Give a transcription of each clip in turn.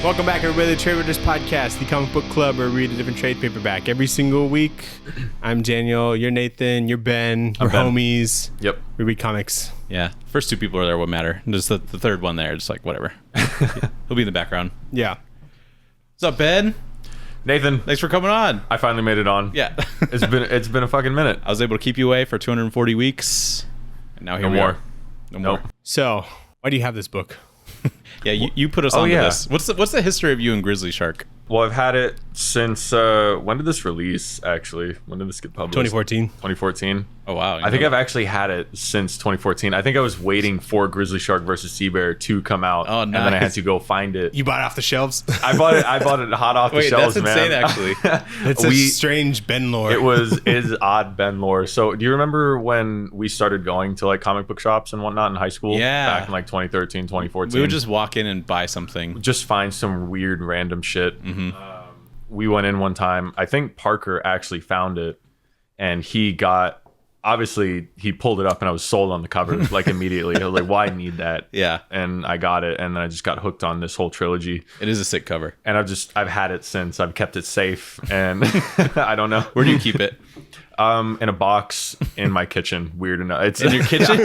Welcome back, everybody, to the Tradewaiters podcast, the comic book club where we read a different trade paperback every single week. I'm Daniel, you're Nathan, you're Ben, we're homies. Yep. We read comics. Yeah. First two people are there what matter. Just the third one there, just like whatever. He'll be in the background. Yeah. What's up, Ben? Nathan, Thanks for coming on. I finally made it on. Yeah. It's been a fucking minute. I was able to keep you away for 240 weeks. And now here we are. No more. So, why do you have this book? Yeah, you put us on this. What's the history of you and GrizzlyShark? Well, I've had it since when did this release? Actually, when did this get published? 2014. Oh wow! I think I've actually had it since 2014. I think I was waiting for GrizzlyShark versus Sea Bear to come out, and then I had to go find it. You bought it off the shelves? I bought it hot off the shelves, that's man. insane, actually. It's a strange Ben lore. It is odd Ben lore. So, do you remember when we started going to like comic book shops and whatnot in high school? Yeah. Back in like 2013, 2014. We would just walk in and buy something. Just find some weird random shit. Mm-hmm. We went in one time. I think Parker actually found it, and he pulled it up, and I was sold on the cover like immediately. I was like, "Well, I need that." Yeah. And I got it, and then I just got hooked on this whole trilogy. It is a sick cover. And I've had it since. I've kept it safe, and I don't know. Where do you keep it? In a box in my kitchen. Weird enough. It's in your kitchen.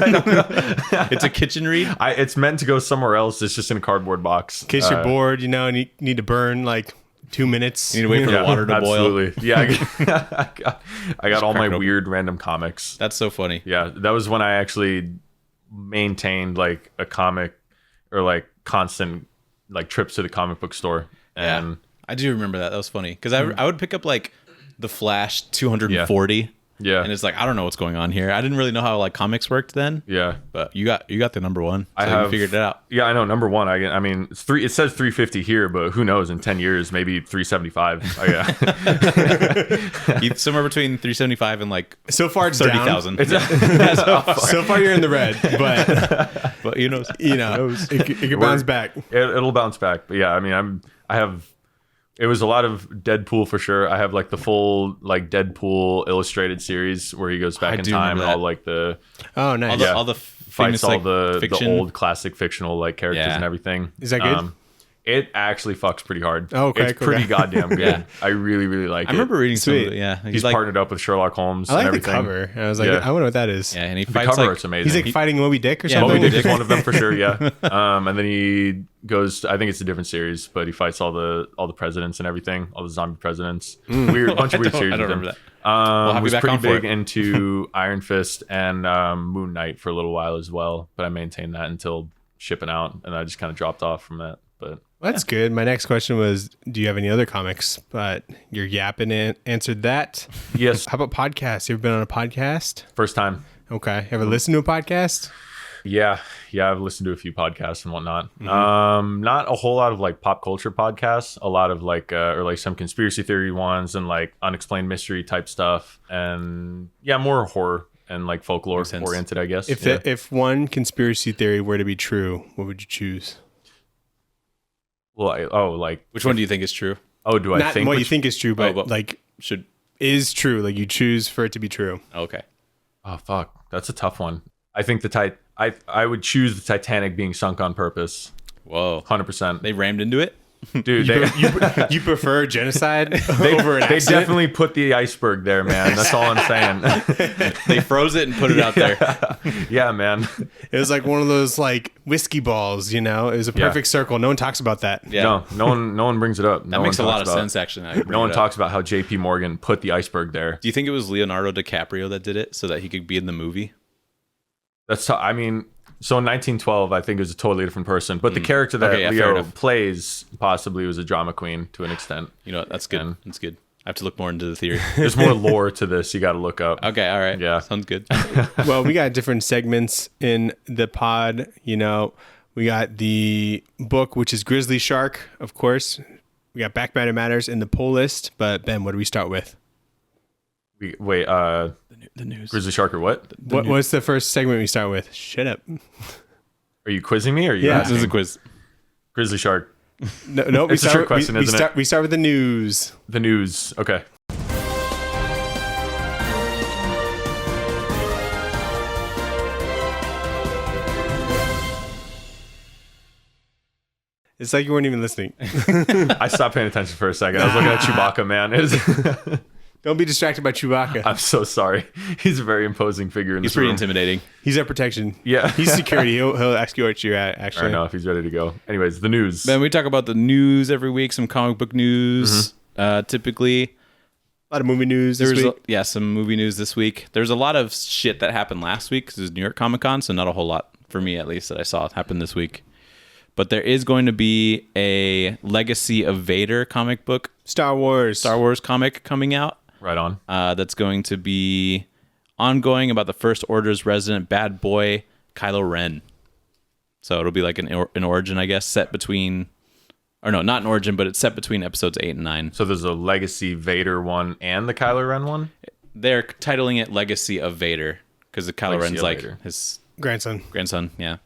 It's a kitchen read. It's meant to go somewhere else. It's just in a cardboard box. In case you're bored, and you need to burn like 2 minutes. You need to wait for the water to boil. Absolutely. Yeah. I got all my weird random comics. That's so funny. Yeah. That was when I actually maintained like a comic or like constant like trips to the comic book store. And yeah. I do remember that. That was funny. Because I would pick up like the Flash 240. Yeah. And it's like, I don't know what's going on here. I didn't really know how like comics worked then. Yeah. But you got the number one. So you figured it out. Yeah, I know. Number one. I mean, it says 350 here, but who knows? In 10 years, maybe 375. Oh, yeah. Somewhere between 375 and like so far 30,000. So far you're in the red, but it could bounce back. It'll bounce back. But yeah, I mean, it was a lot of Deadpool for sure. I have like the full like Deadpool illustrated series where he goes back in time and all like the nice. all the fights famous, all like, the old classic fictional like characters and everything. Is that good? It actually fucks pretty hard. Oh, okay, it's pretty goddamn good. Yeah. I really, really like it. I remember reading some of it. Yeah, he's like, partnered up with Sherlock Holmes. I like and the everything. cover. I was like, I wonder what that is. Yeah, and he the fights cover like art's amazing. He's like fighting Moby Dick or something. Moby Dick is one of them for sure. Yeah, and then he goes. I think it's a different series, but he fights all the presidents and everything, all the zombie presidents. Bunch of weird series. I don't remember that. Was pretty big into Iron Fist and Moon Knight for a little while as well, but I maintained that until shipping out, and I just kind of dropped off from that. But that's good. My next question was, do you have any other comics? But your yapping answered that. Yes. How about podcasts? You ever been on a podcast? First time. Okay. Ever listened to a podcast? Yeah, I've listened to a few podcasts and whatnot. Not a whole lot of like pop culture podcasts. A lot of like or like some conspiracy theory ones and like unexplained mystery type stuff, and more horror and like folklore oriented, I guess. If one conspiracy theory were to be true, what would you choose? Well, which one do you think is true? Oh, do I Not think what you think is true, but should is true. Like you choose for it to be true. Okay. Oh fuck, that's a tough one. I think I would choose the Titanic being sunk on purpose. Whoa, 100%. They rammed into it, dude. You prefer genocide over an accident? They definitely put the iceberg there, man. That's all I'm saying. They froze it and put it out there. Yeah, man. It was like one of those like whiskey balls, It was a perfect circle. No one talks about that. Yeah. No one brings it up. That makes a lot of sense, actually. No one talks about how J.P. Morgan put the iceberg there. Do you think it was Leonardo DiCaprio that did it so that he could be in the movie? I mean, so in 1912, I think it was a totally different person. But the character that Leo plays possibly was a drama queen to an extent. You know what? That's good. That's good. I have to look more into the theory. There's more lore to this. You got to look up. Okay. All right. Yeah. Sounds good. Well, we got different segments in the pod. We got the book, which is GrizzlyShark, of course. We got Back Matter Matters in the pull list. But Ben, what do we start with? Wait, the news. GrizzlyShark or what? What's the first segment we start with? Shut up. Are you quizzing me or are you asking? This is a quiz. GrizzlyShark. No, it's a trick question, isn't it? We start with the news. The news. Okay. It's like you weren't even listening. I stopped paying attention for a second. I was looking at Chewbacca, man. Don't be distracted by Chewbacca. I'm so sorry. He's a very imposing figure in He's this pretty room. intimidating. He's our protection. Yeah. He's security. He'll ask you what you're at, I actually. don't know if he's ready to go. Anyways, the news. Then we talk about the news every week, some comic book news. Typically, A lot of movie news this week. Some movie news this week. There's a lot of shit that happened last week because it was New York Comic Con, so not a whole lot for me at least that I saw happen this week. But there is going to be a Legacy of Vader comic book, Star Wars comic coming out. Right on. That's going to be ongoing about the First Order's resident bad boy, Kylo Ren. So it'll be like an origin, I guess, set between... Or no, not an origin, but it's set between episodes 8 and 9. So there's a Legacy Vader one and the Kylo Ren one? They're titling it Legacy of Vader because the Kylo Legacy Ren's of like Vader. his grandson. yeah.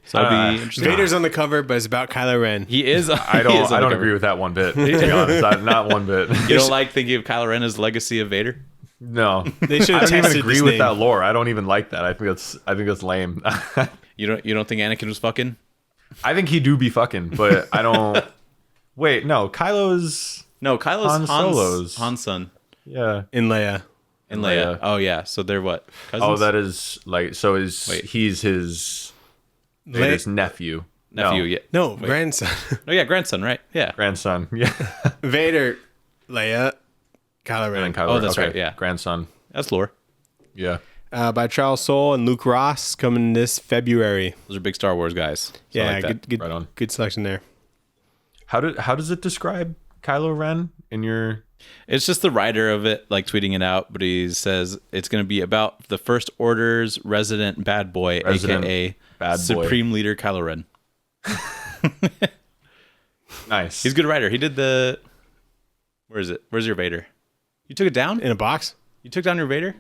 So it'll be interesting. Vader's on the cover, but it's about Kylo Ren. He is. I don't agree with that one bit, to be honest. Not one bit. You don't like thinking of Kylo Ren as Legacy of Vader? No. They should I have don't even tested agree this with name. that lore. I don't even like that. I think that's lame. You don't think Anakin was fucking? I think he do be fucking, but I don't... Wait, no. Kylo's... No, Kylo's Solo's. Han's son Yeah. In Leia. and Leia. Leia. Oh yeah, so they're what? Cousins? Oh, that is like... So he's his... Vader's nephew. nephew. No. Yeah. No, Wait. grandson. Oh yeah, grandson. Right? Yeah. Grandson. Yeah. Vader, Leia, Kylo Ren. And Kylo Oh, Ren. that's right, yeah. Grandson. That's lore. Yeah. By Charles Soule and Luke Ross, coming this February. Those are big Star Wars guys. So I Yeah, like that. good, Right on. good selection there. How does it describe Kylo Ren in your... It's just the writer of it, like tweeting it out, but he says it's going to be about the First Order's resident bad boy, aka bad boy. Supreme Leader Kylo Ren. Nice. He's a good writer. He did the... Where is it? Where's your Vader? You took it down? In a box? You took down your Vader?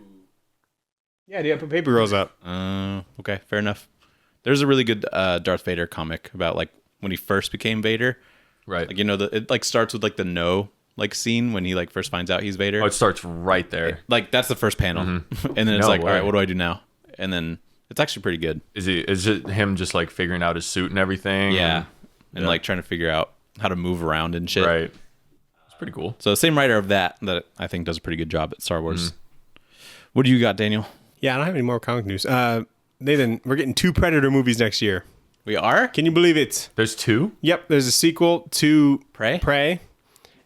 Yeah, dude, I put paper rolls up. Okay, fair enough. There's a really good Darth Vader comic about like when he first became Vader. Right. Like, you know, it like starts with like the no like scene when he like first finds out he's Vader. Oh, it starts right there. Like that's the first panel, and then it's No like, way. all right, what do I do now? And then it's actually pretty good. Is it him just like figuring out his suit and everything? Yeah, and Yeah. like trying to figure out how to move around and shit. Right. It's pretty cool. So the same writer of that I think does a pretty good job at Star Wars. What do you got, Daniel? Yeah, I don't have any more comic news. Nathan, we're getting 2 Predator movies next year. We are Can you believe it? There's 2? Yep, there's a sequel to Prey.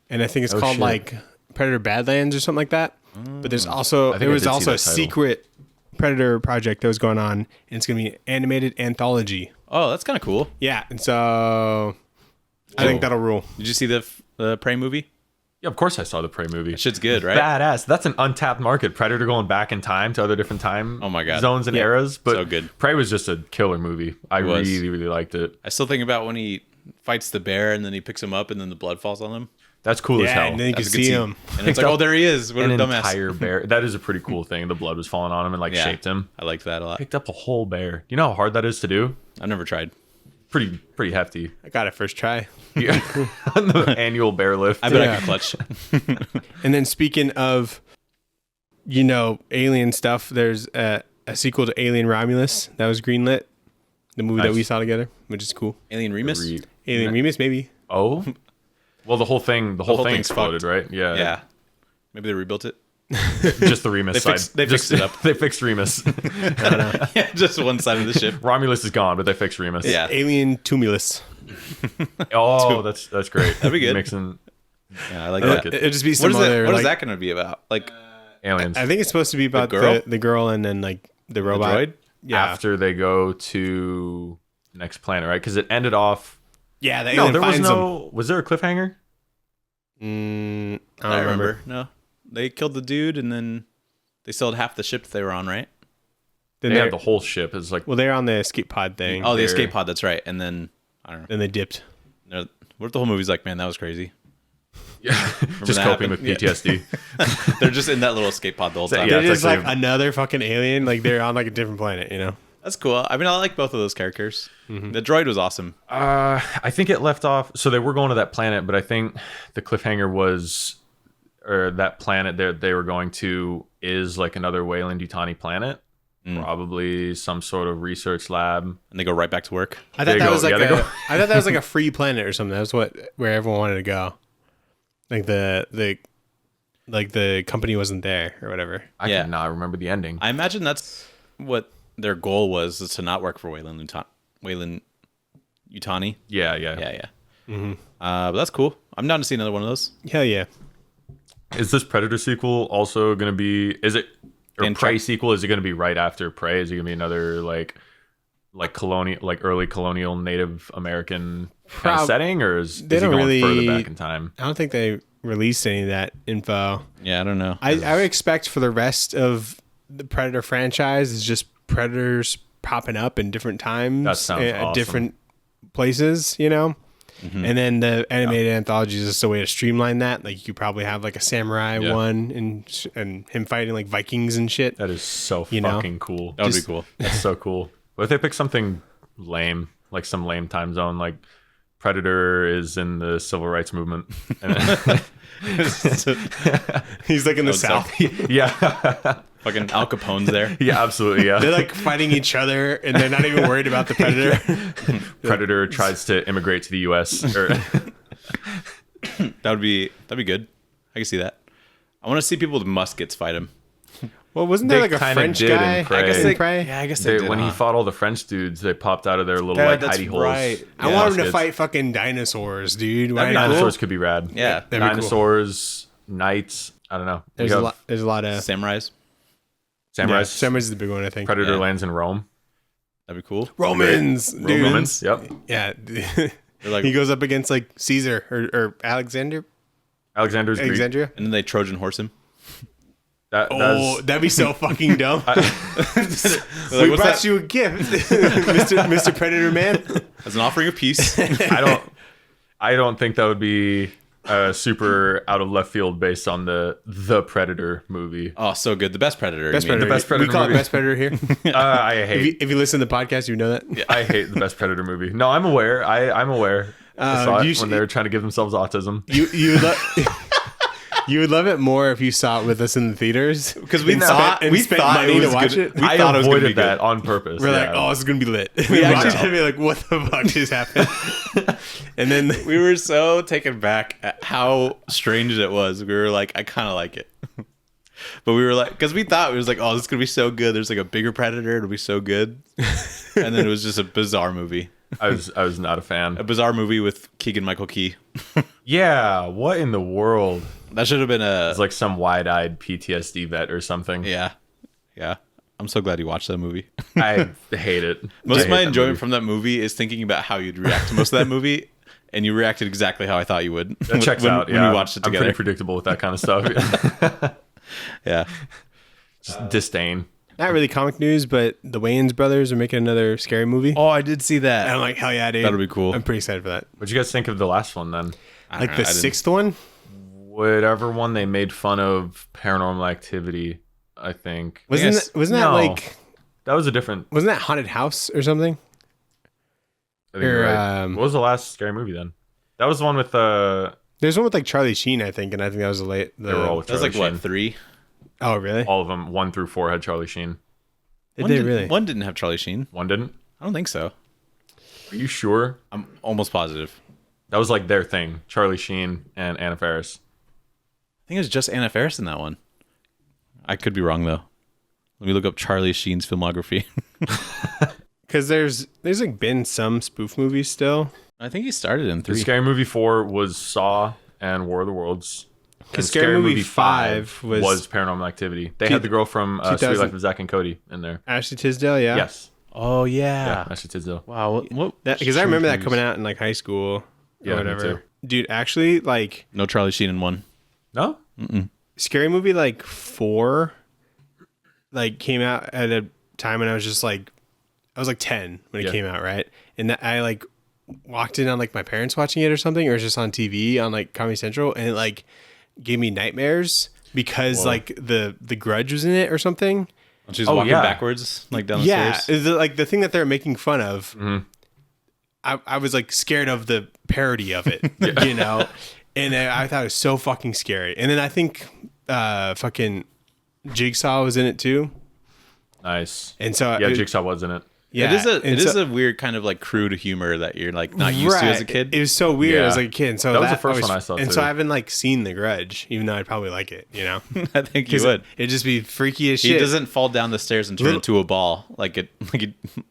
and I think it's Oh, called shit. like Predator Badlands or something like that. But there's also I think there I was did see also that a title. secret Predator project that was going on, and it's gonna be an animated anthology. Oh, that's kind of cool. Yeah, and so I think that'll rule. Did you see the Prey movie? Yeah, of course I saw the Prey movie. That shit's good, right? Badass. That's an untapped market. Predator going back in time to other different time Oh my God. zones and Yeah. eras. But So good. Prey was just a killer movie. I It was. really, really liked it. I still think about when he fights the bear and then he picks him up and then the blood falls on him. That's cool as Yeah, hell. and then you can That's a good see scene. him. And it's like, oh, there he is. What a An dumbass. entire bear. That is a pretty cool thing. The blood was falling on him and like Yeah. shaped him. I liked that a lot. Picked up a whole bear. You know how hard that is to do? I've never tried. Pretty hefty. I got it first try. Yeah. On the annual bear lift. I bet Yeah. I could clutch. And then speaking of, alien stuff, there's a sequel to Alien Romulus that was greenlit. The movie that Nice. we saw together, which is cool. Alien Remus? Re- Alien Remus, maybe. Oh? Well, the whole thing whole thing thing's exploded, fucked. right? Yeah. Yeah. Maybe they rebuilt it. Just the Remus They side. fixed- they Just- fixed it up. They fixed Remus. Yeah, just one side of the ship. Romulus is gone, but they fixed Remus. Yeah. Alien Tumulus. Oh, that's great. That'd be good. Mixing Yeah, I like I that. like it. It'll just be What some is other. that? What is like- that going to be about? Like aliens. I think it's supposed to be about girl? the girl and then like the robot. droid? Yeah. After they go to the next planet, right? Because it ended off. Yeah, the No, alien there was finds no. Was there a cliffhanger? them. I I don't don't remember. remember. No. They killed the dude and then they sold half the ship they were on, right? Then They they're, had the whole ship. It's like well, they're on the escape pod thing. Oh, the They're- escape pod, that's right. And then I don't know. Then they dipped. What if the whole movie's like, man, that was crazy? just that coping happened? with PTSD. They're just in that little escape pod the whole time. Yeah, They're it's just like actually- another fucking alien. Like they're on like a different planet, That's cool. I mean, I like both of those characters. The droid was awesome. I think it left off. So they were going to that planet, but I think the cliffhanger was, or that planet they were going to is like another Weyland-Yutani planet. Probably some sort of research lab. And they go right back to work. I There thought you that go. was like Yeah, there you I thought that was like a free planet or something. That was where everyone wanted to go. Like the company wasn't there or whatever. I Yeah. cannot remember the ending. I imagine that's what their goal was, is to not work for Wayland Yutani. Yeah. Yeah. But that's cool. I'm down to see another one of those. Hell yeah. Is this Predator sequel also going to be? Is it or And Prey Tra- sequel? Is it going to be right after Prey? Is it going to be another like colonial, like early colonial Native American kind of setting, or is They he don't going really further back in time? I don't think they released any of that info. Yeah, I don't know. I would expect for the rest of the Predator franchise is just Predators popping up in different times That sounds at awesome. different places, And then the animated anthology is just a way to streamline that. Like you could probably have like a samurai one and him fighting like Vikings and shit. That is so You know? fucking cool. That would be cool. That's so cool. What if they pick something lame, like some lame time zone, like Predator is in the civil rights movement? And He's like in the Oh, south. yeah, Fucking Al Capone's there. yeah, absolutely, yeah. They're like fighting each other and they're not even worried about the Predator. Predator tries to immigrate to the U.S. That'd be good. I can see that. I want to see people with muskets fight him. Well, wasn't there They like a kinda French did guy? in Prey. I guess they- Prey. Yeah, I guess When he fought all the French dudes, they popped out of their little like that's hidey holes. right. I Yeah. want him to Muskets. fight fucking dinosaurs, dude. Why That'd be not? Dinosaurs could be rad. Yeah. That'd be cool. Dinosaurs, knights. I don't know. There's We a have lot. There's a lot of Samurais. Samurais. Yeah, Samurai's the big one, I think. Predator Yeah. lands in Rome. That'd be cool. Romans, dude. Romans. Yep. Yeah. They're like, He goes up against like Caesar or Alexander, Alexander's Greek. Alexandria. and then they Trojan horse him. Oh, that'd be so fucking dumb. Like, We what's brought that? you a gift, Mr. Predator Man. As an offering of peace. I don't think that would be super out of left field based on the Predator movie. Oh, so good. The best Predator. Best you mean. Predator. best Predator We call movie. it Best Predator here. I hate if you listen to the podcast, you know that. I hate the best Predator movie. No, I'm aware. I'm aware. I saw you it should- when they were trying to give themselves autism. You would love it more if you saw it with us in the theaters Because we and thought spent, and we spent thought money it to was watch good. it. We I thought it was gonna be avoided that good. on purpose. We're like, yeah. oh, this is gonna be lit. We We watch actually- it and be like, what the fuck just happened? And then We were so taken back at how strange it was. We were like, I kind of like it. But we were like, because we thought it was like, oh, this is going to be so good. There's like a bigger Predator. It'll be so good. And then it was just a bizarre movie. I was not a A fan. bizarre movie with Keegan Michael Key. Yeah, what in the world? That should have been a. It's like some wide-eyed PTSD vet or something. Yeah. Yeah. I'm so glad you watched that movie. I hate it. Most I of hate my that enjoyment movie. from that movie is thinking about how you'd react to most of that movie. And you reacted exactly how I thought you would. That checks when, out. when Yeah, we watched it I'm together. pretty predictable with that kind of stuff. Yeah. Just disdain. not really comic news, but the Wayans brothers are making another scary movie. Oh, I did see And that. I'm like, hell yeah, dude. That'll be cool. I'm pretty excited for that. What'd you guys think of the last one then? I don't Like know, the I didn't- sixth one. Whatever one they made fun of Paranormal Activity, I think. Wasn't Yes. that, wasn't that No. like That was a different. wasn't that Haunted House or something? I think you're Or, right. What was the last scary movie then? That was the one with There's one with like Charlie Sheen, I think, and I think that was the late. they were all with That was Charlie like, Sheen. what, 3? Oh, really? All of them, 1 through 4 had Charlie Sheen. Did they didn't- really? One didn't have Charlie Sheen. One didn't. I don't think so. Are you sure? I'm almost positive. That was like their thing. Charlie Sheen and Anna Faris. I think it was just Anna Faris in that one. I could be wrong though. Let me look up Charlie Sheen's filmography. Because there's like been some spoof movies still. I think he started in The 3. Scary Movie 4 was Saw and War of the Worlds. And Scary Movie 5 was Paranormal Activity. They Two- had the girl from Sweet 2000 Life of Zack and Cody in there. Ashley Tisdale, yeah. Yes. Oh Yeah, yeah. Ashley Tisdale. Wow. What? Because I remember that coming out in like high school Yeah, or me whatever. too. Dude, actually, like No Charlie Sheen in 1. No? Scary Movie like 4 like came out at a time when I was just like I was like 10 when it Yeah. came out, right? And that I like walked in on like my parents watching it or something, or it was just on TV on like Comedy Central, and it like gave me nightmares because Whoa. like the Grudge was in it or something. When she's Oh, walking yeah. backwards, like down the Yeah, stairs. like the thing that they're making fun of. Mm-hmm. I was like scared of the parody of it, you know, and I thought it was so fucking scary. And then I think fucking Jigsaw was in it too. Nice. And so yeah, Jigsaw was in it. Yeah, it is a weird kind of like crude humor that you're like not used to as a kid. It was so weird as like a kid. And so that was the first one I saw. And too. so I haven't like seen The Grudge, even though I'd probably like it. You know, I think you would. It'd just be freaky as shit. He doesn't fall down the stairs and turn into a ball like it.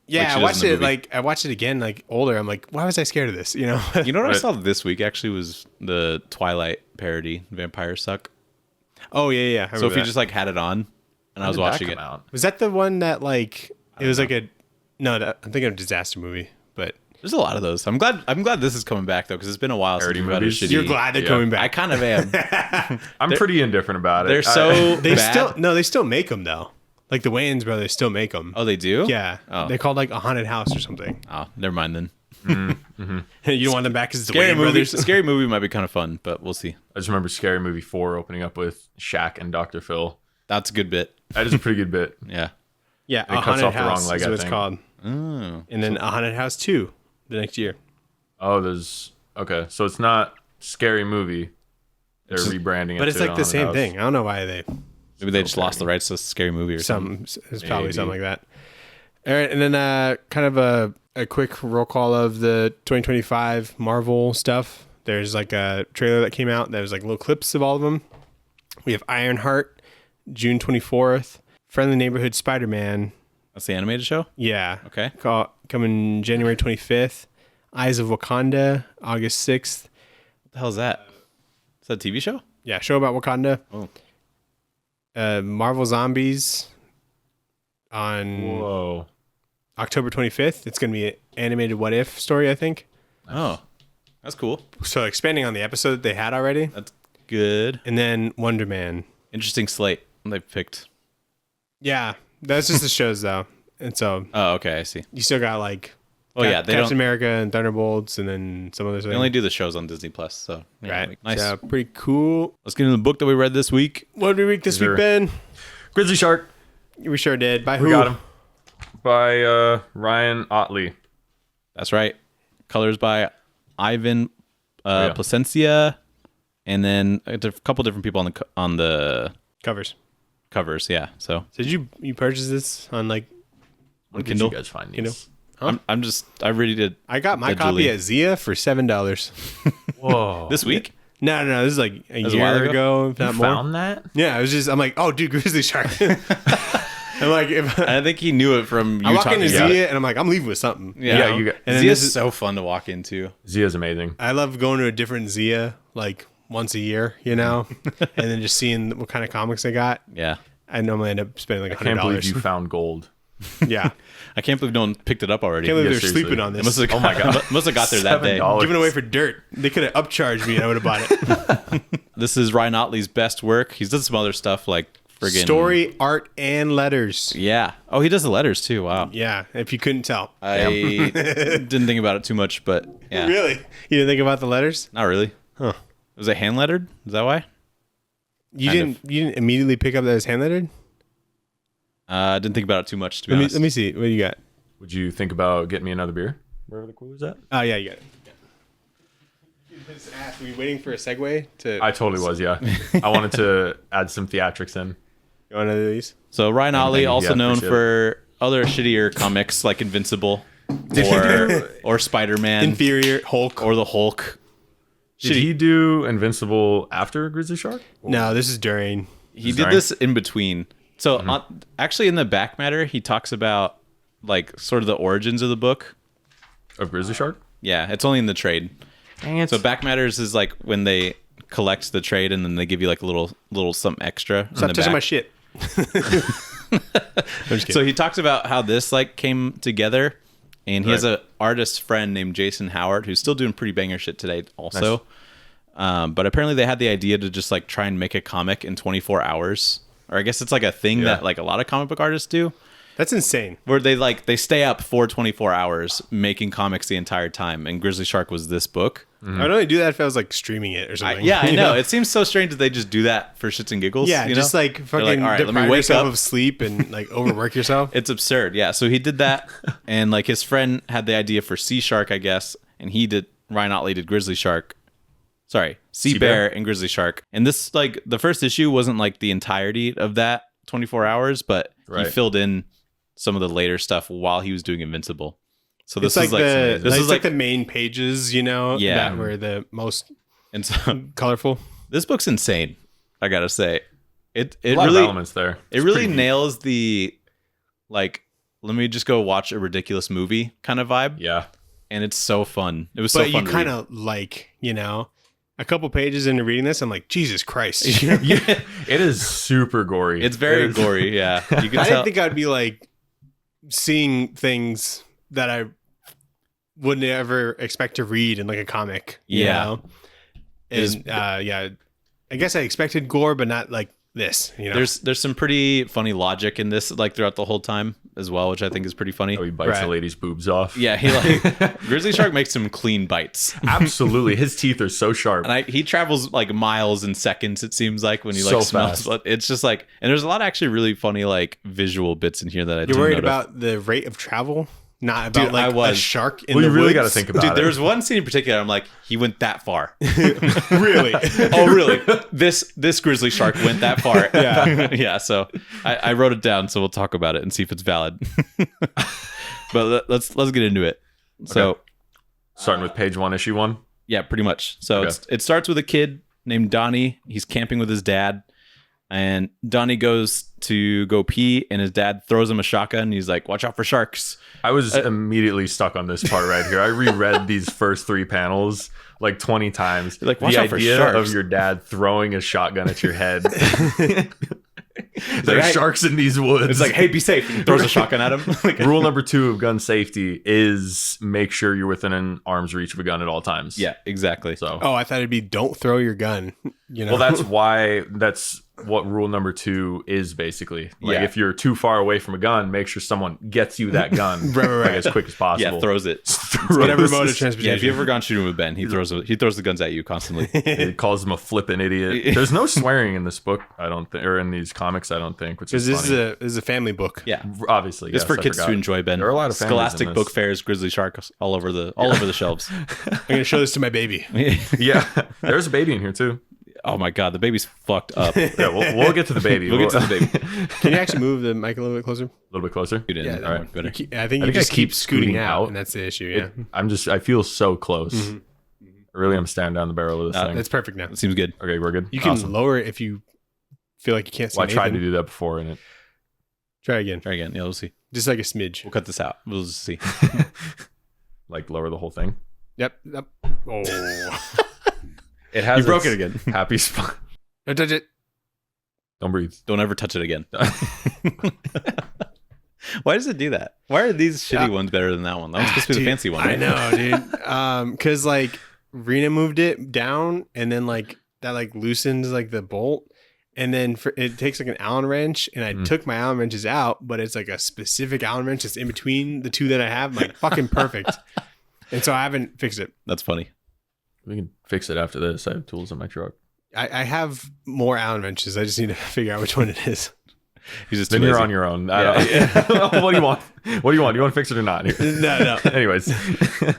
Yeah, I watched it I watched it again like older. I'm like, why was I scared of this? You know. You know what I saw this week actually was the Twilight parody, Vampires Suck. Oh yeah. So if you just like had it on, and I was watching it. Was that the one that like it was like a? No, I'm thinking of a disaster movie, but there's a lot of those. I'm glad this is coming back though, because it's been a while since we've had a shitty. You're glad they're coming back. I kind of am. I'm pretty indifferent about it. They're so bad. They still make them though. Like the Wayans brothers still make them. Oh, they do? Yeah. Oh. They're called like A Haunted House or something. Oh, never mind then. You don't want them back because it's the Scary Wayans movie. brothers. Scary movie might be kind of fun, but we'll see. I just remember Scary Movie 4 opening up with Shaq and Dr. Phil. That's a good bit. That is a pretty good bit. Yeah. Yeah, And A it cuts Haunted off the wrong House leg, is I what it's think. called. Oh. And then A Haunted House 2 the next year. Oh, there's okay. So it's not Scary Movie. They're rebranding it. But it's to like the Haunted same House. thing. I don't know why they Maybe they just lost the rights to Scary Movie or something. It's probably Maybe. something like that. All right, and then kind of a quick roll call of the 2025 Marvel stuff. There's like a trailer that came out. There's like little clips of all of them. We have Ironheart, June 24th. Friendly Neighborhood Spider-Man. That's the animated show? Yeah. Okay. Coming January 25th. Eyes of Wakanda, August 6th. What the hell is that? Is that a TV show? Yeah, show about Wakanda. Oh. Marvel Zombies on Whoa. October 25th. It's going to be an animated What If story, I think. Oh. That's cool. So expanding on the episode that they had already. That's good. And then Wonder Man. Interesting slate they picked. Yeah, that's just the shows though. And so Oh, okay, I see. you still got like Oh yeah, they Captain don't. America and Thunderbolts and then some other They things. only do the shows on Disney Plus, so yeah, Right. Nice. So pretty cool. Let's get into the book that we read this week. What did we read this Sure. week, Ben? GrizzlyShark. We sure did. By who? We got him. By Ryan Otley. That's right. Colors by Ivan Yeah. Placencia, and then a couple different people on the Covers. covers. Yeah. So So did you purchase this on like? Where did Kindle? you guys find Kindle? these? I really did I got my copy at Zia for $7. Whoa. this week. No, this is like a was a year while ago, if not more. Found that? Yeah, I'm like, oh, dude, GrizzlyShark. I'm like, if I think he knew it from you I walk talking into about it. Zia and I'm like, I'm leaving with something. Yeah, you got- And then Zia's this is, so fun to walk into. Zia's amazing. I love going to a different Zia like once a year, you know, and then just seeing what kind of comics they got. Yeah. I normally end up spending like I can't believe $100. you found gold. Yeah, I can't believe no one picked it up already. can't believe Yeah, they're seriously. sleeping on It this. must have Oh my God. must have got there that day. $7. Giving away for dirt. They could have upcharged me and I would have bought it. This is Ryan Otley's best work. He's done some other stuff like friggin' Story, art, and letters. Yeah. Oh, he does the letters too. Wow. Yeah, if you couldn't tell. I didn't think about it too much, but yeah. Really? You didn't think about the letters? Not really. Huh. Was it hand lettered? Is that why? You Kind didn't immediately pick up that as hand lettered? I didn't think about it too much to be Let honest. me see. What do you got? Would you think about getting me another beer? Wherever the cooler's at? Oh yeah, you got it. Just ask, were you waiting for a segue to I totally was, yeah. I wanted to add some theatrics in. go on to these? So Ryan Otley, you. also Yeah, known appreciate for other shittier comics like Invincible or Spider-Man Inferior Hulk. or the Hulk. Did he do Invincible after GrizzlyShark? No, this is during. He did Sorry? this in between. So actually in the back matter, he talks about like sort of the origins of the book. Of GrizzlyShark? Yeah, it's only in the trade. Dang it. So back matters is like when they collect the trade and then they give you like a little something extra. Stop in the touching back. my shit. I'm just kidding. So he talks about how this like came together, and he has a artist friend named Jason Howard who's still doing pretty banger shit today also. But apparently they had the idea to just like try and make a comic in 24 hours, or I guess it's like a thing that like a lot of comic book artists do, That's insane. where they stay up for 24 hours making comics the entire time. And GrizzlyShark was this book. I'd only do that if I was like streaming it or something. Yeah, I You know. It seems so strange that they just do that for shits and giggles. Yeah, you just know? like They're fucking all right, let me deprive wake yourself up. of sleep and like overwork yourself. It's absurd. Yeah. So he did that. And like his friend had the idea for Sea Shark, I guess. And Ryan Otley did GrizzlyShark. Sorry, Sea Bear and GrizzlyShark. And this, like, the first issue wasn't like the entirety of that 24 hours, but he filled in some of the later stuff while he was doing Invincible. So this It's is like this is like the main pages, you know, Yeah. that were the most and so colorful. this book's insane. I gotta say, it A lot of really elements there. it It's really pretty deep. nails the like. Let me just go watch a ridiculous movie kind of vibe. Yeah. And it's so fun. It was But so fun. you kind of like, you know, a couple pages into reading this, I'm like, Jesus Christ. Yeah. It is super gory. It's very It is- gory. Yeah, you can I tell. didn't think I'd be like seeing things that I wouldn't ever expect to read in like a comic. You Yeah. know? It is- And yeah, I guess I expected gore, but not like this. You know, There's some pretty funny logic in this, like throughout the whole time as well, which I think is pretty funny. Oh, he bites the Right. lady's boobs off. Yeah, he like Grizzly Shark makes some clean bites, Absolutely. His teeth are so sharp. and he travels like miles in seconds. It seems like when he like So smells fast. blood. It's just like, and there's a lot of actually really funny like visual bits in here that I you're took worried note of. about the rate of travel, not about Dude, like I was. a shark in Well, the you really woods. got to think about Dude, it. there was one scene in particular. I'm like, he went that far. Really? Oh, really? This grizzly shark went that far. Yeah. Yeah. So I wrote it down, so we'll talk about it and see if it's valid. But let's get into it. So Starting with page 1, issue 1. yeah, pretty much. So Okay. it starts with a kid named Donnie. He's camping with his dad, and Donnie goes to go pee, and his dad throws him a shotgun. And he's like, "Watch out for sharks." I was immediately stuck on this part right here. I reread these first 3 panels like 20 times. You're like, watch the out for idea sharks. of your dad throwing a shotgun at your head. There are like, hey- sharks in these woods. It's like, "Hey, be safe." And he throws a shotgun at him. Like, Rule number 2 of gun safety is make sure you're within an arm's reach of a gun at all times. yeah, exactly. So, Oh, I thought it'd be don't throw your gun. You know, well, that's what rule number 2 is basically. Like, Yeah. if you're too far away from a gun, make sure someone gets you that gun Right. like, as quick as possible. Yeah, throws it. whatever mode of Yeah, transportation. if you ever gone shooting with Ben, he throws the guns at you constantly. It calls him a flippin' idiot. There's no swearing in this book, I don't think, or in these comics, I don't think, which is Because funny. this is a family book. Yeah, Obviously, it's yes, for I kids to forgot. enjoy. Ben, There are a lot of families Scholastic in book this. fairs, Grizzly Shark all over the shelves. I'm gonna show this to my baby. Yeah, there's a baby in here too. Oh my god, the baby's fucked up. Yeah, we'll get to the baby. We'll get to the baby. Can you actually move the mic a little bit closer? A little bit closer. Dude, Yeah, all right, better. I think you think I just keep keep scooting scooting out, out. and that's the issue. Yeah, I feel so close. Really, I'm staring down the barrel of this thing. that's perfect now. That seems good. Okay, we're good. You can Awesome. lower it if you feel like you can't see. Well, I tried to anything. do that before, and it Try again, Try again. Yeah, we'll see. just like a smidge. We'll cut this out. We'll just see. like lower the whole thing. Yep. Oh, It has. You broke its it again. Happy spot. don't touch it. Don't breathe. Don't ever touch it again. Why does it do that? Why are these shitty ones better than that one? That one's supposed to be the Dude, fancy one. I Right? know, dude. Because like Rena moved it down, and then like that like loosens like the bolt, and then it takes like an Allen wrench, and I took my Allen wrenches out, but it's like a specific Allen wrench that's in between the two that I have, like fucking perfect. And so I haven't fixed it. That's funny. We can fix it after this. I have tools in my truck. I have more Allen wrenches. I just need to figure out which one it is. He's just Then too you're lazy. on your own. Yeah. What do you want? What do you want? You want to fix it or not? No. Anyways,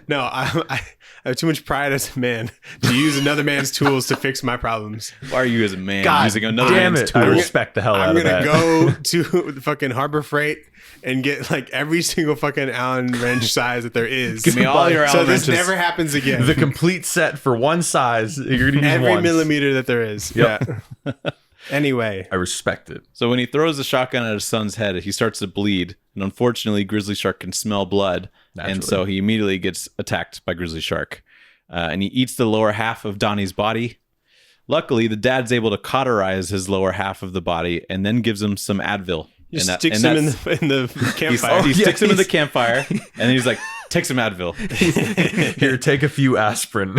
No, I have too much pride as a man to use another man's tools to fix my problems. Why are you as a man God using another damn man's it! I tool? respect the hell I'm out of gonna that. go to the fucking Harbor Freight and get like every single fucking Allen wrench size that there is. Give me all your so Allen this wrenches. never happens again. The complete set for one size. You're gonna use every once. millimeter that there is. Yep. Yeah. Anyway, I respect it. So when he throws the shotgun at his son's head, he starts to bleed. And unfortunately, Grizzly Shark can smell blood. Naturally. And so he immediately gets attacked by Grizzly Shark. And he eats the lower half of Donnie's body. Luckily, the dad's able to cauterize his lower half of the body and then gives him some Advil. just And sticks and him that's- in the campfire. He sticks him in the campfire. And then he's like, take some Advil. Here, take a few aspirin.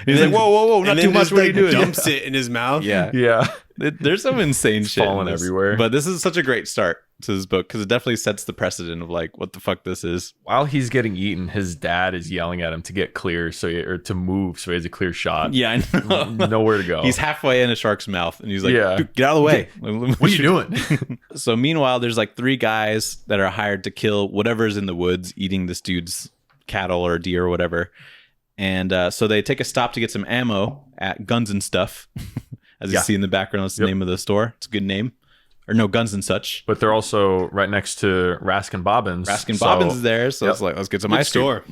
He's like, whoa, not and too then much. just, What are you like, doing? dumps it in his mouth. Yeah. yeah. There's some insane shit in falling this. everywhere. But this is such a great start to this book because it definitely sets the precedent of like what the fuck this is. While he's getting eaten, his dad is yelling at him to get clear, or to move, so he has a clear shot. Yeah, I know. Nowhere to go. He's halfway in a shark's mouth and he's like, Yeah. "Dude, get out of the way. What are you doing? So meanwhile, there's like 3 guys that are hired to kill whatever's in the woods eating this dude's cattle or deer or whatever. And so they take a stop to get some ammo at Guns and Stuff. As you Yeah. see in the background, that's the name of the store. It's a good name. or no guns and such. But they're also right next to Raskin Bobbins. Raskin Bobbins is there, so it's like, let's get some ice cream. Store.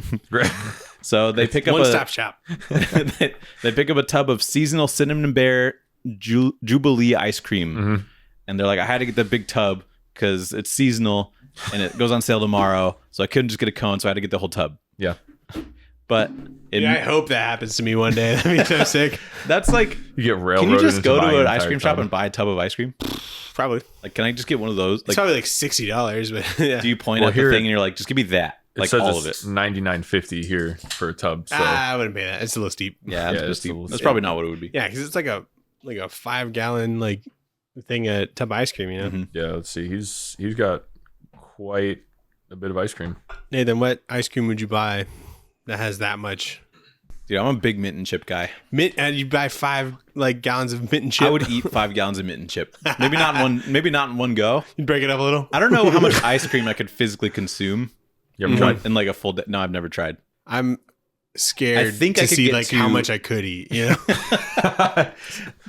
So they pick up One-stop shop. they pick up a tub of seasonal Cinnamon Bear Jubilee ice cream, and they're like, I had to get the big tub because it's seasonal and it goes on sale tomorrow, so I couldn't just get a cone, so I had to get the whole tub. Yeah. But I hope that happens to me one day. That'd be so sick. that's like, You get railroaded. can you just into go buying to an an ice entire cream shop tub. and buy a tub of ice cream? Probably. Like, can I just get one of those? It's Like, probably like $60, but yeah. do you point Well, at the here- thing and you're like, just give me that, like says all of it's it? $99.50 here for a tub. So I wouldn't pay that. It's a little steep. Yeah, Yeah, that's, it's a little that's steep. probably not what it would be. Yeah, because it's like a 5-gallon like thing, a tub of ice cream. You know. Mhm. yeah, let's see. He's got quite a bit of ice cream. Nathan, what ice cream would you buy that has that much? Dude, I'm a big mint and chip guy. Mint, and you buy 5 gallons of mint and chip. I would eat 5 gallons of mint and chip. Maybe not in one go. You'd break it up a little. I don't know how much ice cream I could physically consume You ever tried? in like a full day. No, I've never tried. I'm scared I think to I could see get like to- how much I could eat. You know,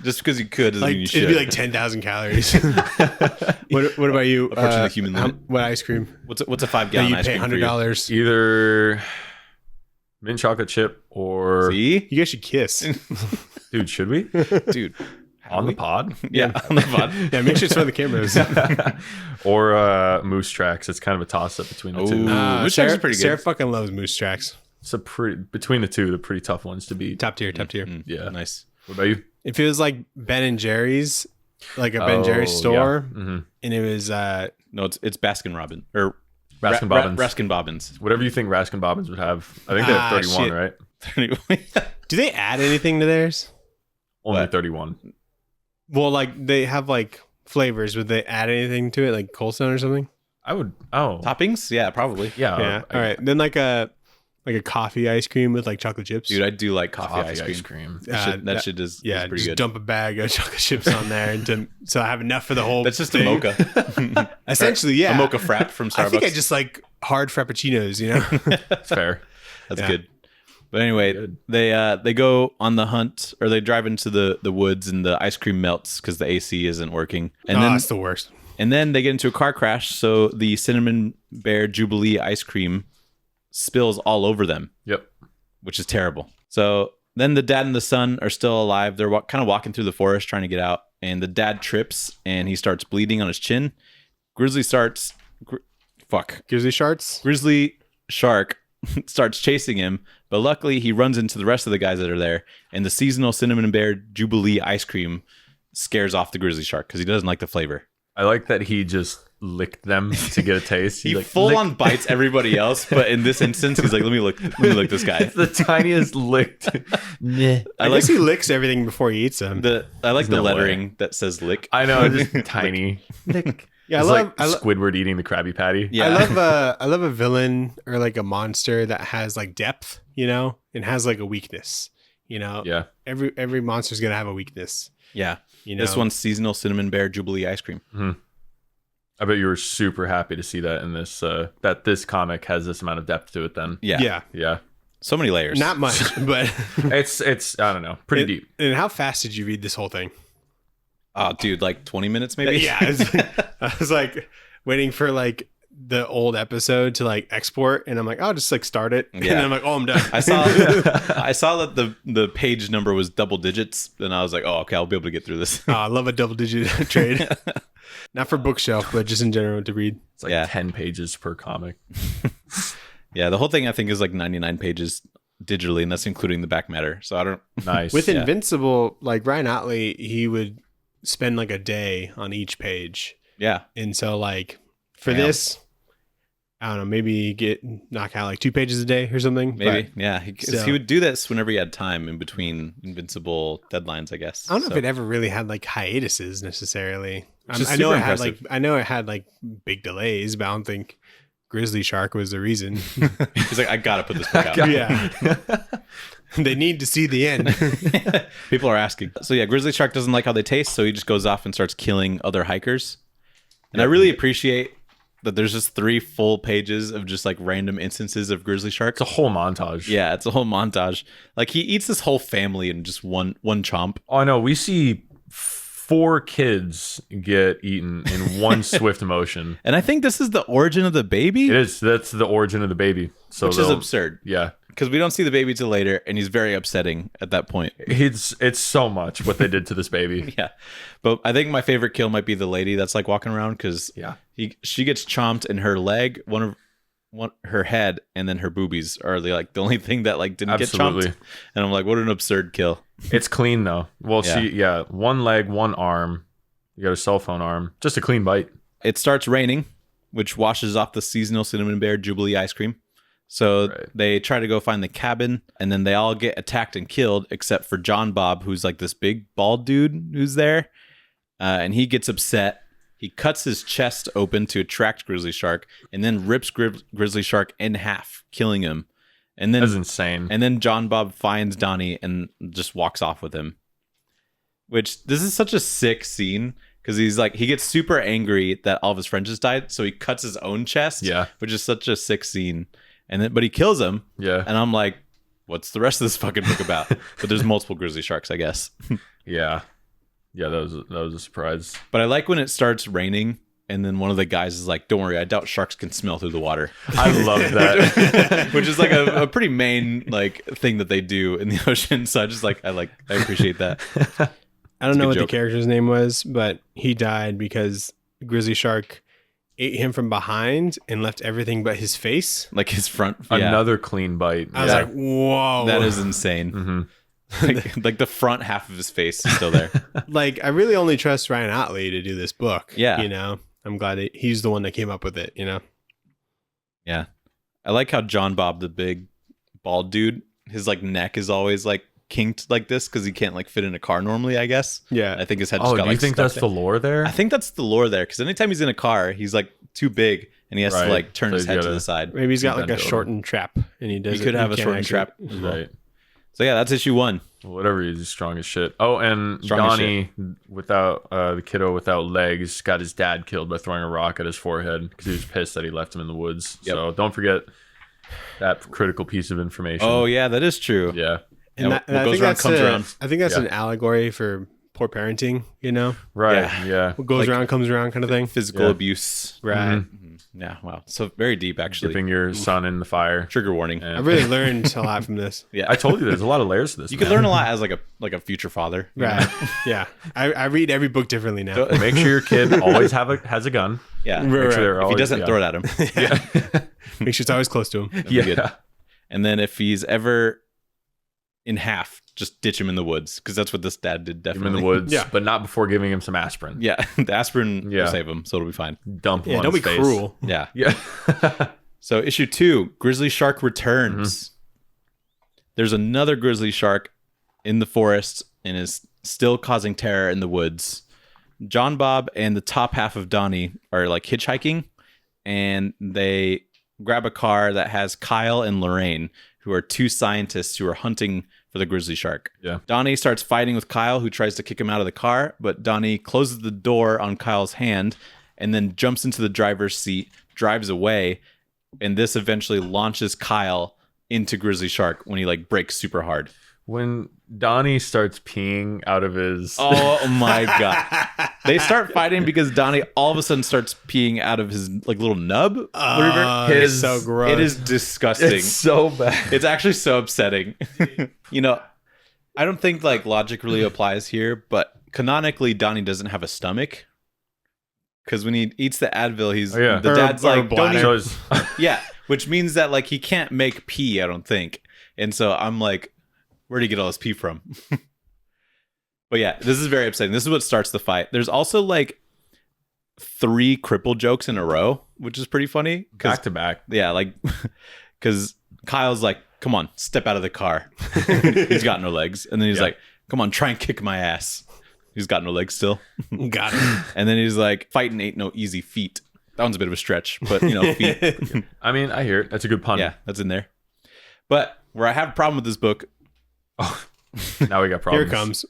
Just because you could doesn't like mean you it'd should. be like 10,000 calories. what about you? Approaching the human limit. What ice cream? What's a 5 That gallon you ice pay cream for you? $100? Either mint chocolate chip or See, You guys should kiss. dude, should we dude. on the pod? Yeah, on the pod. Yeah, make sure it's for the cameras. Or Moose Tracks. It's kind of a toss up between the Ooh. two. Moose Tracks Sarah, is pretty good. Sarah fucking loves moose tracks. It's a pretty between the two, the pretty tough ones to beat. Top tier, top tier. Yeah. Nice. What about you? If it was like Ben and Jerry's, like a Ben and Jerry's Oh, store, yeah. Mhm. and it was No, it's Baskin Robbins or Raskin Bobbins. Raskin Bobbins. Whatever you think Raskin Bobbins would have. I think they have 31, shit. right? Anyway, do they add anything to theirs? Only What? 31. Well, like they have like flavors. Would they add anything to it, like Cold Stone or something? I would. Oh, toppings? Yeah, probably. yeah. Yeah. All right. Then like a coffee ice cream with like chocolate chips. Dude, I do like coffee, Coffee ice cream. Uh, That shit is yeah, pretty just good. dump a bag of chocolate chips on there, and so I have enough for the whole. That's just thing. a mocha. Essentially, yeah. A mocha frap from Starbucks. I think I just like hard frappuccinos. You know. It's fair. That's Yeah. good. But anyway, Good. they go on the hunt, or they drive into the woods, and the ice cream melts because the AC isn't working. And then that's the worst. and then they get into a car crash, so the Cinnamon Bear Jubilee ice cream spills all over them, Yep. which is terrible. So then the dad and the son are still alive. They're kind of walking through the forest trying to get out, and the dad trips and he starts bleeding on his chin. Grizzly Shark starts chasing him, but luckily he runs into the rest of the guys that are there, and the seasonal Cinnamon Bear Jubilee ice cream scares off the Grizzly Shark because he doesn't like the flavor. I like that he just licked them to get a taste. He like, full lick- on bites everybody else, but in this instance, he's like, let me look this guy. It's the tiniest licked. I guess he licks everything before he eats them. I like the no lettering that says lick. I know, it's just tiny. Lick. Yeah, It's I like Squidward eating the Krabby Patty. Yeah. I love a villain or like a monster that has like depth, you know, and has like a weakness. You know, Yeah. every monster's gonna have a weakness. Yeah. You know, This one's seasonal Cinnamon Bear Jubilee ice cream. I bet you were super happy to see that in this, that this comic has this amount of depth to it then. Yeah. yeah, Yeah. So many layers. not much, but It's, I don't know, pretty deep. And how fast did you read this whole thing? Oh, dude, like 20 minutes maybe? Yeah, I was like waiting for like the old episode to like export, and I'm like, I'll just like start it, and Yeah. then I'm like, oh, I'm done. I saw that the page number was double digits, and I was like, oh, okay, I'll be able to get through this. Oh, I love a double digit trade. Not for bookshelf, but just in general to read. It's like Yeah. 10 pages per comic. Yeah, the whole thing I think is like 99 pages digitally, and that's including the back matter. So I don't. Nice. With Yeah. Invincible, like Ryan Otley, he would spend like a day on each page. Yeah, And so like for Damn. this, I don't know, maybe knock out like 2 pages a day or something. maybe. But Yeah, he So- would do this whenever he had time in between Invincible deadlines, I guess. I don't know So- if it ever really had like hiatuses necessarily. Which is I know super it had impressive. I know it had like big delays, but I don't think GrizzlyShark was the reason. He's like, I gotta put this book out. Yeah. They need to see the end. People are asking. So yeah, Grizzly Shark doesn't like how they taste, so he just goes off and starts killing other hikers. And I really appreciate that there's just 3 full pages of just like random instances of Grizzly Shark. It's a whole montage. Yeah, it's a whole montage. Like he eats this whole family in just one chomp. Oh, I know. We see 4 kids get eaten in one swift motion. And I think this is the origin of the baby. It is. That's the origin of the baby. So which is absurd. Yeah. Because we don't see the baby till later, and he's very upsetting at that point. It's so much what they did to this baby. Yeah. But I think my favorite kill might be the lady that's like walking around, because she gets chomped in her leg, her head, and then her boobies are the only thing that like didn't get chomped. And I'm like, what an absurd kill. It's clean though. Well, one leg, one arm. You got a cell phone arm. Just a clean bite. It starts raining, which washes off the seasonal Cinnamon Bear Jubilee ice cream. So they try to go find the cabin, and then they all get attacked and killed, except for John Bob, who's like this big bald dude who's there. And he gets upset. He cuts his chest open to attract GrizzlyShark, and then rips GrizzlyShark in half, killing him. And then that's insane. And then John Bob finds Donnie and just walks off with him. Which, this is such a sick scene, because he gets super angry that all of his friends just died, so he cuts his own chest. Yeah. Which is such a sick scene. But he kills him. Yeah. And I'm like, what's the rest of this fucking book about? But there's multiple GrizzlySharks, I guess. Yeah. Yeah, that was a surprise. But I like when it starts raining, and then one of the guys is like, don't worry, I doubt sharks can smell through the water. I love that. Which is like a pretty main thing that they do in the ocean. So I appreciate that. I don't know what the character's name was, but he died because GrizzlyShark ate him from behind and left everything but his face. Like his front. Another clean bite. I was like, whoa. That is insane. Mm-hmm. like the front half of his face is still there. Like, I really only trust Ryan Otley to do this book. Yeah. You know, I'm glad he's the one that came up with it, you know? Yeah. I like how John Bob, the big bald dude, his neck is always kinked like this because he can't fit in a car normally, I guess. Yeah. I think his head just got do you think that's the lore there? I think that's the lore there, because anytime he's in a car, he's too big and he has to turn his head to the side. Maybe he's got a shortened trap and he does. He could have a shortened trap. Right. So yeah, that's issue 1. Whatever, he's strong as shit. Oh, and Donnie, without the kiddo without legs, got his dad killed by throwing a rock at his forehead because he was pissed that he left him in the woods. Yep. So don't forget that critical piece of information. Oh yeah, that is true. Yeah. And what goes around comes around. I think that's an allegory for poor parenting, you know? Right, yeah. What goes around comes around kind of thing. Physical abuse. Right. Mm-hmm. Yeah, wow. So very deep, actually. Dipping your son in the fire. Trigger warning. I really learned a lot from this. Yeah. I told you there's a lot of layers to this. You could learn a lot as a future father. Right. Yeah. I read every book differently now. Make sure your kid always has a gun. Yeah. Make sure if he doesn't throw it at him. Yeah. Make sure it's always close to him. Yeah. And then if he's ever in half, just ditch him in the woods, because that's what this dad did. Definitely in the woods, but not before giving him some aspirin. Yeah, the aspirin will save him, so it'll be fine. Dump him on don't his be face. cruel. Yeah. So issue 2, GrizzlyShark returns. There's another GrizzlyShark in the forest and is still causing terror in the woods. John Bob and the top half of Donnie are hitchhiking, and they grab a car that has Kyle and Lorraine, who are 2 scientists who are hunting for the GrizzlyShark. Yeah. Donnie starts fighting with Kyle, who tries to kick him out of the car, but Donnie closes the door on Kyle's hand and then jumps into the driver's seat, drives away, and this eventually launches Kyle into GrizzlyShark when he breaks super hard. When Donnie starts peeing out of his... Oh my God. They start fighting because Donnie all of a sudden starts peeing out of his little nub. It's so gross. It is disgusting. It's so bad. It's actually so upsetting. I don't think logic really applies here, but canonically Donnie doesn't have a stomach. Because when he eats the Advil, the dad's don't eat. Yeah, which means that he can't make pee, I don't think. And so I'm like, where'd he get all this pee from? But yeah, this is very upsetting. This is what starts the fight. There's also 3 cripple jokes in a row, which is pretty funny. Back to back. Yeah, because Kyle's like, come on, step out of the car. He's got no legs. And then he's like, come on, try and kick my ass. He's got no legs still. Got it. And then he's like, fighting ain't no easy feat. That one's a bit of a stretch, but feet. I mean, I hear it. That's a good pun. Yeah, that's in there. But where I have a problem with this book. Oh, now we got problems. Here it comes.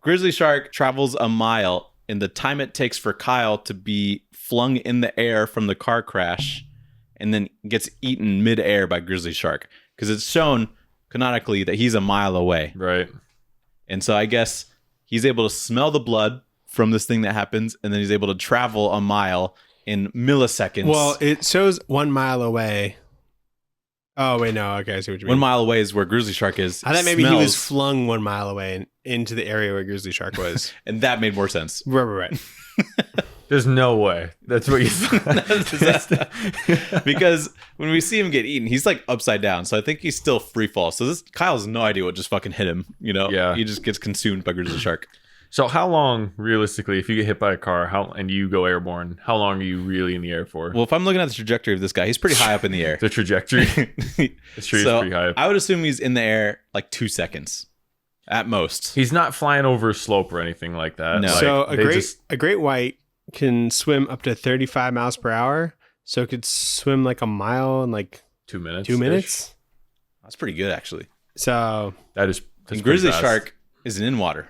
GrizzlyShark travels a mile in the time it takes for Kyle to be flung in the air from the car crash and then gets eaten midair by GrizzlyShark. Because it's shown canonically that he's a mile away. Right. And so I guess he's able to smell the blood from this thing that happens, and then he's able to travel a mile in milliseconds. Well, it shows 1 mile away. Oh, wait, no. Okay, I see what you mean. 1 mile away is where Grizzly Shark is. I thought maybe he was flung 1 mile away and into the area where Grizzly Shark was. And that made more sense. Right. There's no way. That's what you thought. Because when we see him get eaten, he's like upside down. So I think he's still free fall. So Kyle has no idea what just fucking hit him. You know? Yeah. He just gets consumed by Grizzly Shark. So how long, realistically, if you get hit by a car and you go airborne, how long are you really in the air for? Well, if I'm looking at the trajectory of this guy, he's pretty high up in the air. The trajectory? It's true, he's pretty high up. I would assume he's in the air like 2 seconds at most. He's not flying over a slope or anything like that. No. Like, So a great white can swim up to 35 miles per hour. So it could swim like a mile in like 2 minutes. 2 minutes. That's pretty good, actually. So That's Grizzly fast. Shark isn't in water.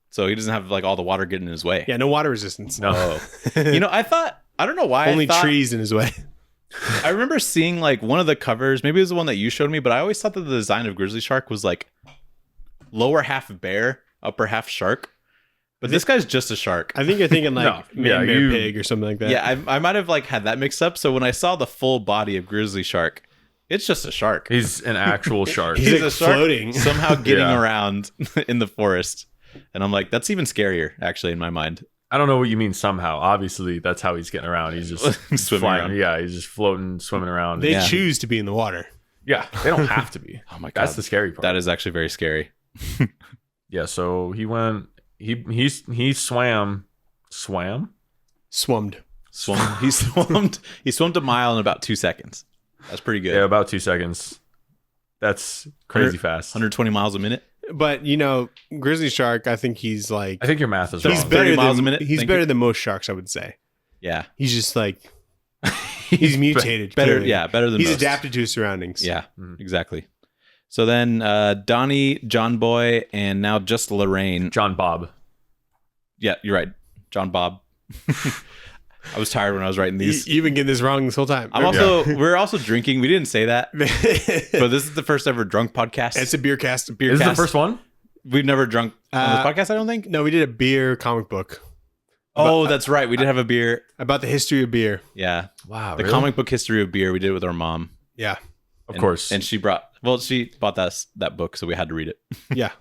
So he doesn't have like all the water getting in his way. yeah, no water resistance. No. You know, I don't know why. Only trees in his way. I remember seeing like one of the covers, maybe it was the one that you showed me, but I always thought that the design of Grizzly Shark was like lower half bear, upper half shark. But this guy's just a shark. I think you're thinking like man, bear, pig or something like that. Yeah, I might have like had that mixed up. So when I saw the full body of Grizzly Shark, it's just a shark. He's an actual shark. He's like a shark floating. somehow getting Yeah. around in the forest. And I'm like, that's even scarier, actually, in my mind. I don't know what you mean somehow. Obviously, that's how he's getting around. He's just Swimming flying. around. Yeah, he's just floating, swimming around. They Yeah. choose to be in the water. Yeah, they don't have to be. Oh my God. That's the scary part. That is actually very scary. Yeah, so he went. He swam. Swummed. He swam a mile in about 2 seconds. That's pretty good. Yeah, about 2 seconds. That's crazy fast. 120 miles a minute. But you know, Grizzly Shark, I think he's like I think your math is he's wrong. better 30 miles than a minute? he's Thank better you. than most sharks, I would say. Yeah. He's just like he's mutated. Better. clearly. Yeah. Better than He's most. adapted to his surroundings. Yeah. Exactly. So then Donnie, John Boy, and now just Lorraine. John Bob. Yeah, you're right. John Bob. I was tired when I was writing these. You've been getting this wrong this whole time. We're also drinking. We didn't say that, but this is the first ever drunk podcast. It's a beer cast. Is this the first one? We've never drunk on this podcast, I don't think. No, we did a beer comic book Oh, that's right. We did have a beer. about the history of beer. Yeah. Wow. The comic book history of beer we did with our mom. Yeah. Of course. And she bought that book, so we had to read it. Yeah.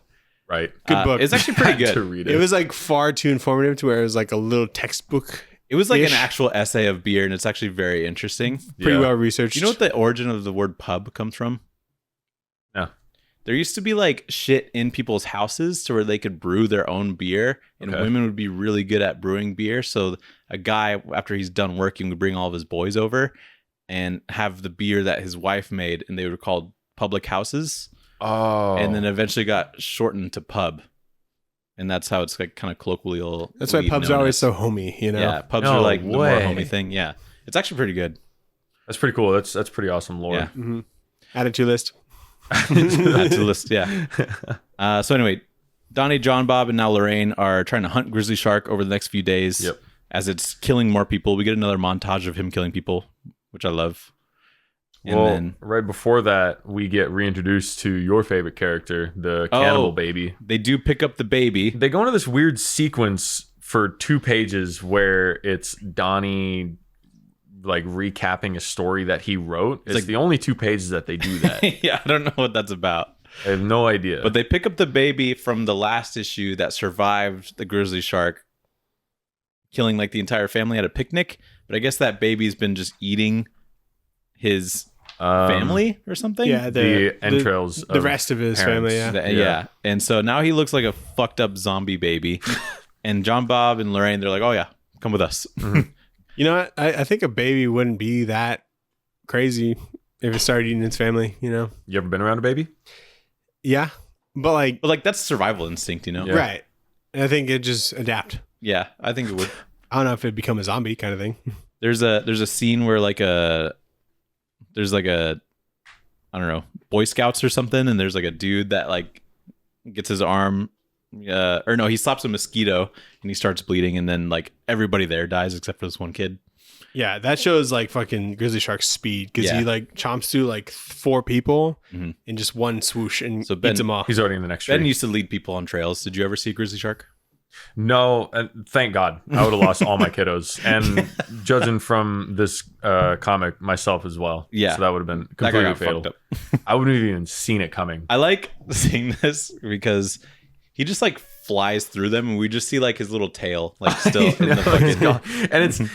right. Good book. It's actually pretty Had to good. read It was like far too informative to where it was like a little textbook. It was like an Ish. actual essay of beer, and it's actually very interesting. Pretty Yeah. well researched. You know what the origin of the word pub comes from? No. There used to be like shit in people's houses to where they could brew their own beer, and Okay. women would be really good at brewing beer. So a guy, after he's done working, would bring all of his boys over and have the beer that his wife made, and they were called public houses. Oh. And then eventually got shortened to pub. And that's how it's like kind of colloquial. That's why pubs are always so homey, you know? Yeah, pubs No are like the more way. homey thing. Yeah. It's actually pretty good. That's pretty cool. That's pretty awesome lore. Yeah. Mm-hmm. Add it to your list. Add to the list, yeah. So anyway, Donnie, John Bob, and now Lorraine are trying to hunt Grizzly Shark over the next few days. Yep. As it's killing more people. We get another montage of him killing people, which I love. And Well, then right before that, we get reintroduced to your favorite character, the cannibal baby. they do pick up the baby. They go into this weird sequence for 2 pages where it's Donnie like recapping a story that he wrote. It's like- the only 2 pages that they do that. Yeah, I don't know what that's about. I have no idea. But they pick up the baby from the last issue that survived the Grizzly Shark killing like the entire family at a picnic. But I guess that baby's been just eating his family or something. Yeah, the entrails the of rest of his parents. family, yeah. Yeah. And so now he looks like a fucked up zombie baby. And John Bob and Lorraine, they're like, oh yeah, come with us. You know what? I think a baby wouldn't be that crazy if it started eating its family, you know? You ever been around a baby? Yeah. But like, But like that's survival instinct, you know? Yeah. right. And I think it just adapt. Yeah, I think it would. I don't know if it'd become a zombie kind of thing. There's a scene where there's like a I don't know, Boy Scouts or something, and there's like a dude that like gets his arm or no, he slaps a mosquito and he starts bleeding, and then like everybody there dies except for this one kid. Yeah, that shows like fucking Grizzly Shark's speed because Yeah. he like chomps through like 4 people Mhm. in just one swoosh and So Ben- eats them all. He's already in the next tree. Ben used to lead people on trails. Did you ever see a Grizzly Shark? No, thank God. I would have lost all my kiddos, and judging from this comic, myself as well. Yeah. So that would have been That guy completely got fatal. fucked up. I wouldn't have even seen it coming. I like seeing this because he just like flies through them, and we just see like his little tail like still in the fucking. And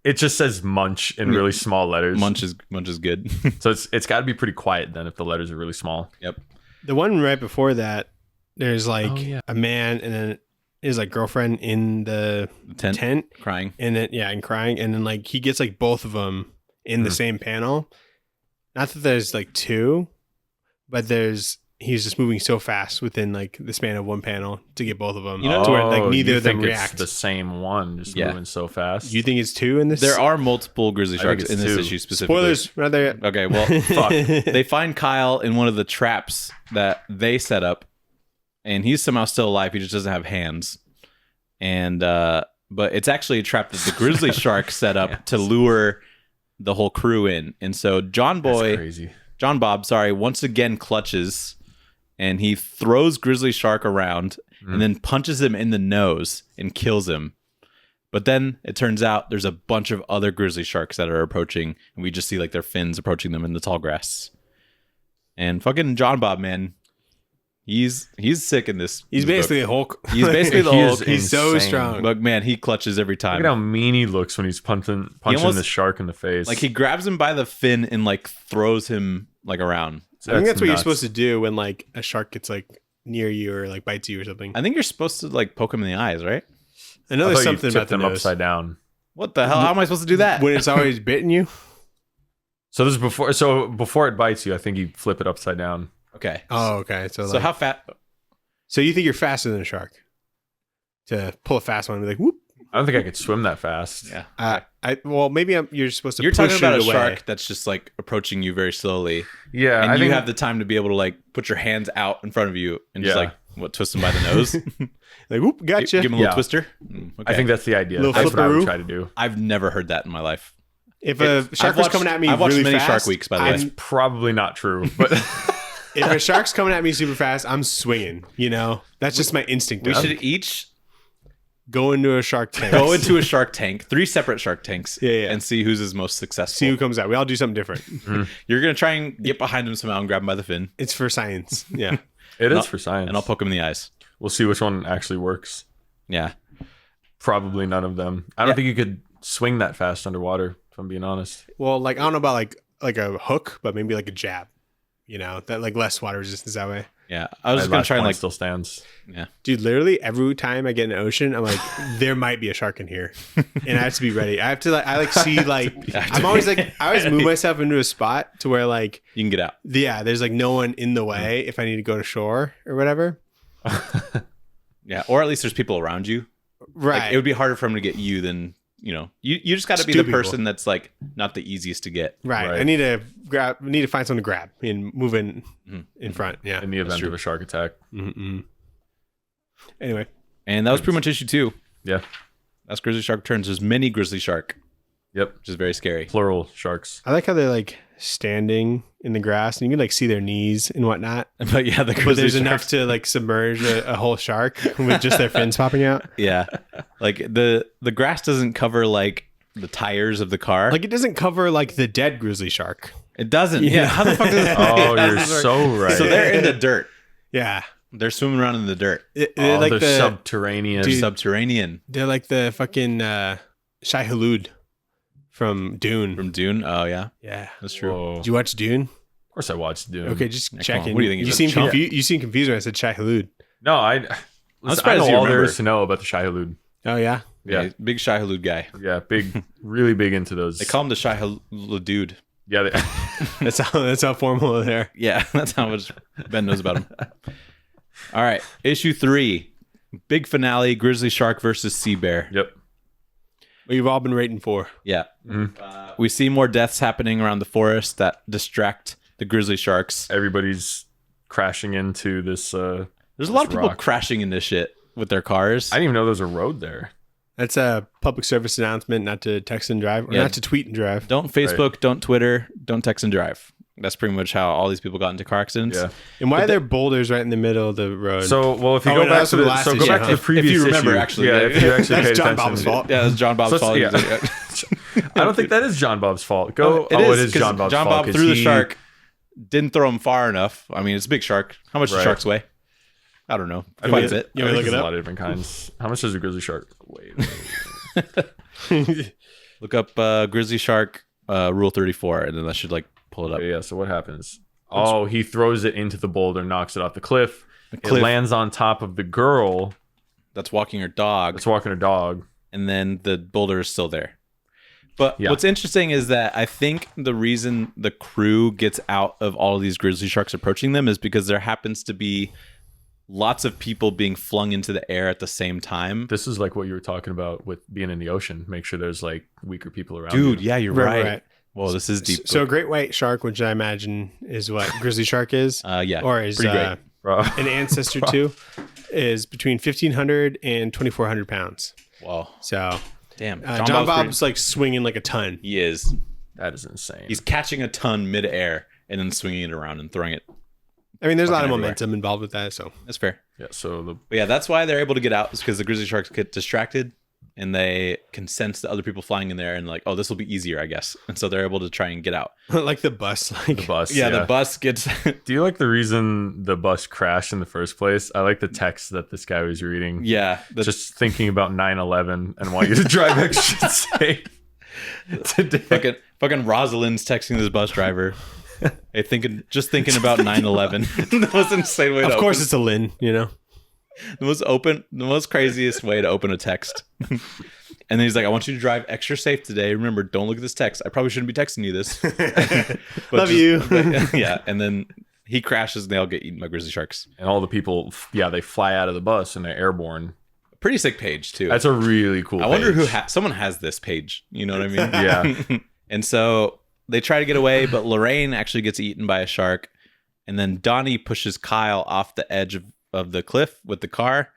it just says Munch in really small letters. Munch is good. So it's got to be pretty quiet then if the letters are really small. Yep. The one right before that, there's like Oh, yeah. a man and then his like girlfriend in the tent Crying. and then and crying, and then like he gets like both of them in the same panel. Not that there's like two, but he's just moving so fast within like the span of one panel to get both of them. You know, to where like neither you of them think it's react. the same one, just moving so fast. You think it's two in this? There are multiple grizzly I think sharks it's in this two. issue specifically. spoilers. Not there yet. Okay, well, fuck. They find Kyle in one of the traps that they set up, and he's somehow still alive. He just doesn't have hands. And but it's actually a trap that the grizzly shark set up to lure the whole crew in. And so John Bob, once again clutches, and he throws Grizzly Shark around and then punches him in the nose and kills him. But then it turns out there's a bunch of other grizzly sharks that are approaching, and we just see like their fins approaching them in the tall grass. And fucking John Bob, man, he's sick in this. He's basically a Hulk. He's basically the He Hulk. is He's so insane. strong. But man, he clutches every time. Look at how mean he looks when he's punching almost- the shark in the face. Like he grabs him by the fin and like throws him like around. I think that's what you're nuts. supposed to do when like a shark gets like near you or like bites you or something. I think you're supposed to like poke him in the eyes, right? I know I there's thought you something tipped about the them nose. upside down. What the hell? How am I supposed to do that? When it's always bitten you. So this is before. So before it bites you, I think you flip it upside down. Okay. Oh, okay. So So like, how fat? So you think you're faster than a shark? To pull a fast one and be like, whoop. I don't think I could swim that fast. Yeah. Well, maybe you're supposed to. You're push talking about it a away. shark that's just like approaching you very slowly, Yeah, and I you think have the time to be able to like put your hands out in front of you and just Yeah. like twist them by the nose. Like, whoop, gotcha. Give him a little Yeah. twister. Okay. I think that's the idea. Little That's what I would flipperoo. try to do. I've never heard that in my life. If a shark I've was watched- coming at me I've watched really many fast, Shark Weeks, by the way. It's probably not true, but if a shark's coming at me super fast, I'm swinging. You know, that's just my instinct. We I'll should each go into a shark tank. go into a shark tank, 3 separate shark tanks, Yeah. and see who's his most successful. see who comes out. We all do something different. You're gonna try and get behind him somehow and grab him by the fin, It's for science. Yeah. it is I'll- for science. and I'll poke him in the eyes. We'll see which one actually works. Yeah. Probably none of them. I don't think you could swing that fast underwater, if I'm being honest. Well, like I don't know about like a hook, but maybe like a jab. You know, that like less water resistance that way. Yeah. I was just My gonna last try and point like still stands. yeah. Dude, literally every time I get in an ocean, I'm like, there might be a shark in here, and I have to be ready. I have to like, I like see like, I'm always like, I always move myself into a spot to where like, You can get out. yeah, there's like no one in the way if I need to go to shore or whatever. Yeah. Or at least there's people around you. Right. Like, it would be harder for him to get you than, you know, you just got to be Two the people. person that's like not the easiest to get. right. Right. I need to find someone to grab and move in front. Yeah. In the event of a shark attack. Anyway, And that was pretty much issue 2. Yeah. That's Grizzly Shark Returns. There's many Grizzly Shark, Yep. which is very scary. Plural sharks. I like how they're like standing in the grass and you can like see their knees and whatnot. But yeah, the But Grizzly there's Shark. enough to like submerge a whole shark with just their fins popping out. Yeah. Like the grass doesn't cover like the tires of the car. Like it doesn't cover like the dead grizzly shark. it doesn't. Yeah. How the fuck does it? Oh, you're so right. So they're in the dirt. Yeah. They're swimming around in the dirt. They're Oh, like they're the subterranean. Dude. Subterranean they're like the fucking Shai Hulud from Dune. from Dune. Oh yeah, Yeah. that's true. Whoa. Did you watch Dune? Of course I watched Dune. Okay, just Yeah, come checking. on. What do you think? You He's a seem chump? confused. You seem confused when I said Shai Hulud. No, I surprised know you all there remember. is to know about the Shai Hulud. Oh yeah. Yeah. Big Shai Hulud guy. Yeah, big, really big into those. They call him the Shai Hulud dude. Yeah, That's how formal they're. Yeah, that's how much Ben knows about him. All right, issue 3, big finale: Grizzly Shark versus Sea Bear. yep. What you've all been waiting for. Yeah, we see more deaths happening around the forest that distract the grizzly sharks. Everybody's crashing into this. There's a lot of people rock. crashing into shit with their cars. I didn't even know there was a road there. That's a public service announcement, not to text and drive, or Yeah. not to tweet and drive. Don't Facebook, don't Twitter, don't text and drive. That's pretty much how all these people got into car accidents. Yeah. And why are there boulders right in the middle of the road? So, well, if you Oh, go and back also to the the, last so go issue, back to huh? the previous If you remember, issue. actually, yeah, if you actually That's paid John attention. Bob's fault. Yeah, that's John Bob's So fault. it's- I don't think that is John Bob's fault. Go. It is, it is 'cause John Bob's John fault. Bob threw the shark, didn't throw him far enough. I mean, it's a big shark. How much does sharks weigh? I don't know. Quite a bit. You want to look it a up? lot of different kinds. How much does a grizzly shark weigh? Look up grizzly shark rule 34, and then that should like pull it up. Okay, yeah. So what happens? Oh, he throws it into the boulder, knocks it off the cliff. It cliff. lands on top of the girl That's walking her dog, that's walking her dog. and then the boulder is still there. But Yeah. what's interesting is that I think the reason the crew gets out of all of these grizzly sharks approaching them is because there happens to be lots of people being flung into the air at the same time. This is like what you were talking about with being in the ocean. Make sure there's like weaker people around. Dude, you. yeah, you're Right, right. right. Whoa, this is deep. So a great white shark, which I imagine is what grizzly shark is, Yeah, or is pretty great. Bro. an ancestor to, is between 1,500 and 2,400 pounds. Wow, So damn. John Bob's like swinging like a ton. he is. That is insane. He's catching a ton midair and then swinging it around and throwing it. I mean, there's a lot of Fucking everywhere. momentum involved with that. So That's fair. yeah. So the But yeah, that's why they're able to get out, is because the grizzly sharks get distracted and they can sense the other people flying in there and like, oh, this will be easier, I guess. And so they're able to try and get out. like the bus, like the bus. Yeah, the bus gets. Do you like the reason the bus crashed in the first place? I like the text that this guy was reading. Yeah, Just thinking about 9/11 and want you to drive extra safe today. fucking Rosalind's texting this bus driver. Hey, just thinking about 9/11. The most insane way. of to course open, it's a Lynn, you know. the most craziest way to open a text. And then he's like, I want you to drive extra safe today. Remember, don't look at this text. I probably shouldn't be texting you this. But Love you. Yeah. And then he crashes and they all get eaten by grizzly sharks. And all the people, they fly out of the bus and they're airborne. Pretty sick page, too. That's a really cool I wonder page. who someone has this page. You know what I mean? Yeah. And so they try to get away, but Lorraine actually gets eaten by a shark. And then Donnie pushes Kyle off the edge of the cliff with the car.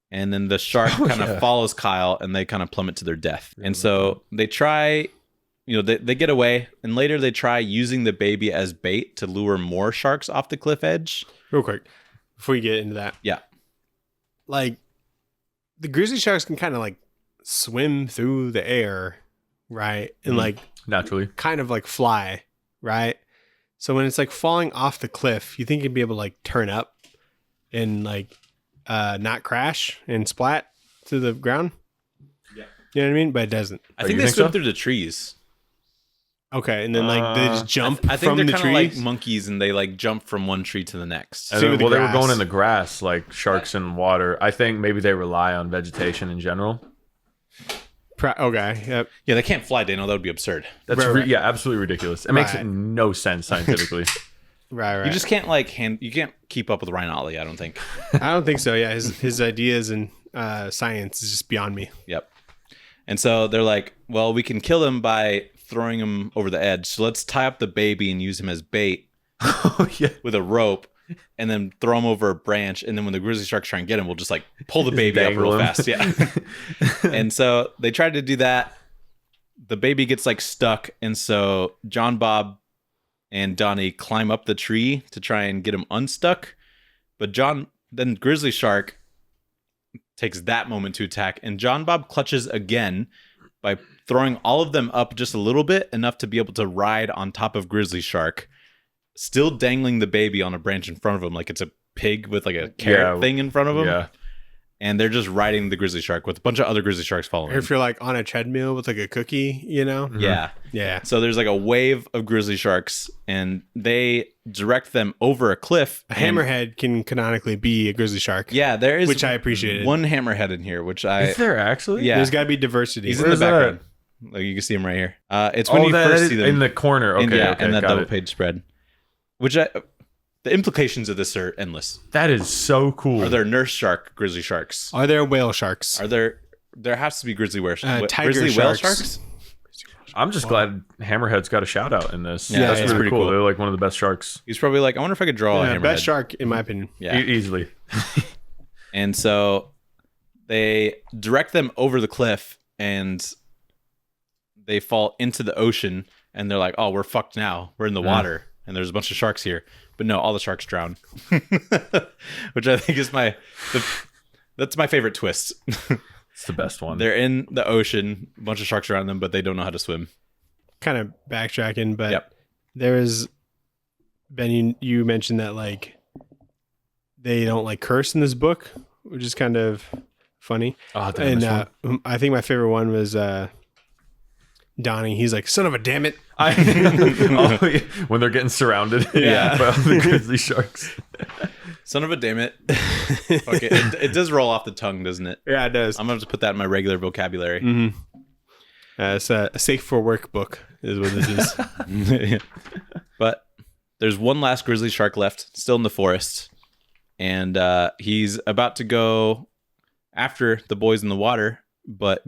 And then the shark kind of follows Kyle and they kind of plummet to their death. And so they try, they get away. And later they try using the baby as bait to lure more sharks off the cliff edge. Real quick, before you get into that, Yeah. like the grizzly sharks can kind of like swim through the air, right? And like Naturally. kind of like fly, right? So when it's like falling off the cliff, you think you'd be able to like turn up and like not crash and splat to the ground. Yeah. You know what I mean? But it doesn't. I think you they think swim so? through the trees. Okay, and then like they just jump I think from they're the kind of like trees. monkeys and they like jump from one tree to the next. And Same then, with the they were grass. going in the grass like sharks in water. I think maybe they rely on vegetation in general. Okay, yep. Yeah, they can't fly, Daniel. That would be absurd. That's Right. yeah, absolutely ridiculous. It makes Right. no sense scientifically. Right. You just can't like you can't keep up with Ryan Otley, I don't think. I don't think so. Yeah, his ideas and science is just beyond me. Yep. And so they're like, well, we can kill him by throwing him over the edge. So let's tie up the baby and use him as bait Oh yeah. with a rope and then throw him over a branch. And then when the grizzly sharks try and get him, we'll just like pull the baby up real dangle him. fast. Yeah. And so they tried to do that. The baby gets like stuck. And so John Bob and Donnie climb up the tree to try and get him unstuck. But then Grizzly Shark takes that moment to attack. And John Bob clutches again by throwing all of them up just a little bit, enough to be able to ride on top of Grizzly Shark, still dangling the baby on a branch in front of him like it's a pig with like a carrot thing in front of him. Yeah. And they're just riding the Grizzly Shark with a bunch of other Grizzly Sharks following Or him. if you're like on a treadmill with like a cookie, you know? Yeah. Yeah. So there's like a wave of Grizzly Sharks and they direct them over a cliff. A and- hammerhead can canonically be a grizzly shark. Yeah, there is Which I appreciated. one hammerhead in here, which I Is there actually? yeah. There's got to be diversity. He's in Where the is that? background. Like you can see him right here. It's when you that first is see them in the corner. Okay, okay, in that got double it. page spread. The implications of this are endless. That is so cool. Are there nurse shark grizzly sharks? Are there whale sharks? Are there has to be grizzly tiger grizzly whale sharks. sharks? I'm just glad Hammerhead's got a shout out in this. Yeah, That's it's really pretty cool. cool. They're like one of the best sharks. He's probably like, I wonder if I could draw a Yeah, hammerhead. best shark, in my opinion. Yeah. Easily. And so they direct them over the cliff and they fall into the ocean and they're like, oh, we're fucked now. We're in the water. and there's a bunch of sharks here. But no, all the sharks drown, which I think is that's my favorite twist. It's the best one. They're in the ocean, a bunch of sharks around them, but they don't know how to swim. Kind of backtracking, but Yep. there is, Ben, you mentioned that like they don't like curse in this book, which is kind of funny. Oh, damn, And I think my favorite one was Donnie. He's like, son of a damn it. When they're getting surrounded Yeah. by all the grizzly sharks. Son of a damn it. Fuck it. It does roll off the tongue, doesn't it? Yeah, it does. I'm going to have to put that in my regular vocabulary. Mm-hmm. It's a safe for work book is what this is. But there's one last grizzly shark left, still in the forest. And he's about to go after the boys in the water. But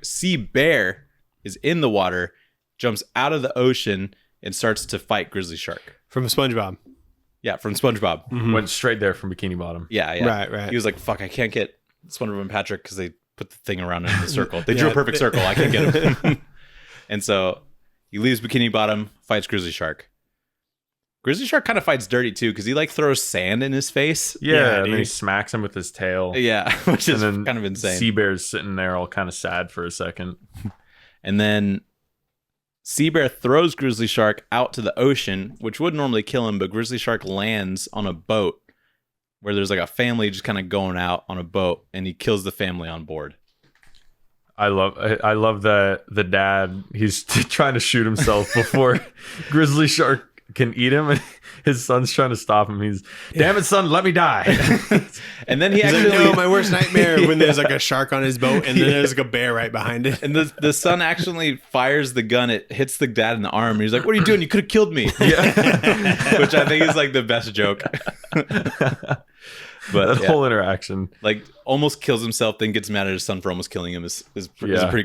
sea bear is in the water, jumps out of the ocean, and starts to fight grizzly shark. From SpongeBob. Yeah, from SpongeBob. Mm-hmm. Went straight there from Bikini Bottom. Yeah. Right. He was like, fuck, I can't get SpongeBob and Patrick because they put the thing around him in the circle. They drew a perfect circle. I can't get him. And so he leaves Bikini Bottom, fights Grizzly Shark. Grizzly Shark kind of fights dirty too because he like throws sand in his face. Yeah, and then he smacks him with his tail. Yeah, which is And then kind of insane. Sea Bear's sitting there all kind of sad for a second. And then Sea Bear throws Grizzly Shark out to the ocean, which would normally kill him, but Grizzly Shark lands on a boat where there's like a family just kind of going out on a boat, and he kills the family on board. I love that the dad, he's trying to shoot himself before Grizzly Shark can eat him, and his son's trying to stop him. He's, damn it, son, let me die. And then he He's actually, like, no, my worst nightmare when there's like a shark on his boat and then there's like a bear right behind it. and the son actually fires the gun. It hits the dad in the arm. And he's like, "What are you doing? You could have killed me." Yeah. Which I think is like the best joke. But That whole interaction. like almost kills himself, then gets mad at his son for almost killing him is a pretty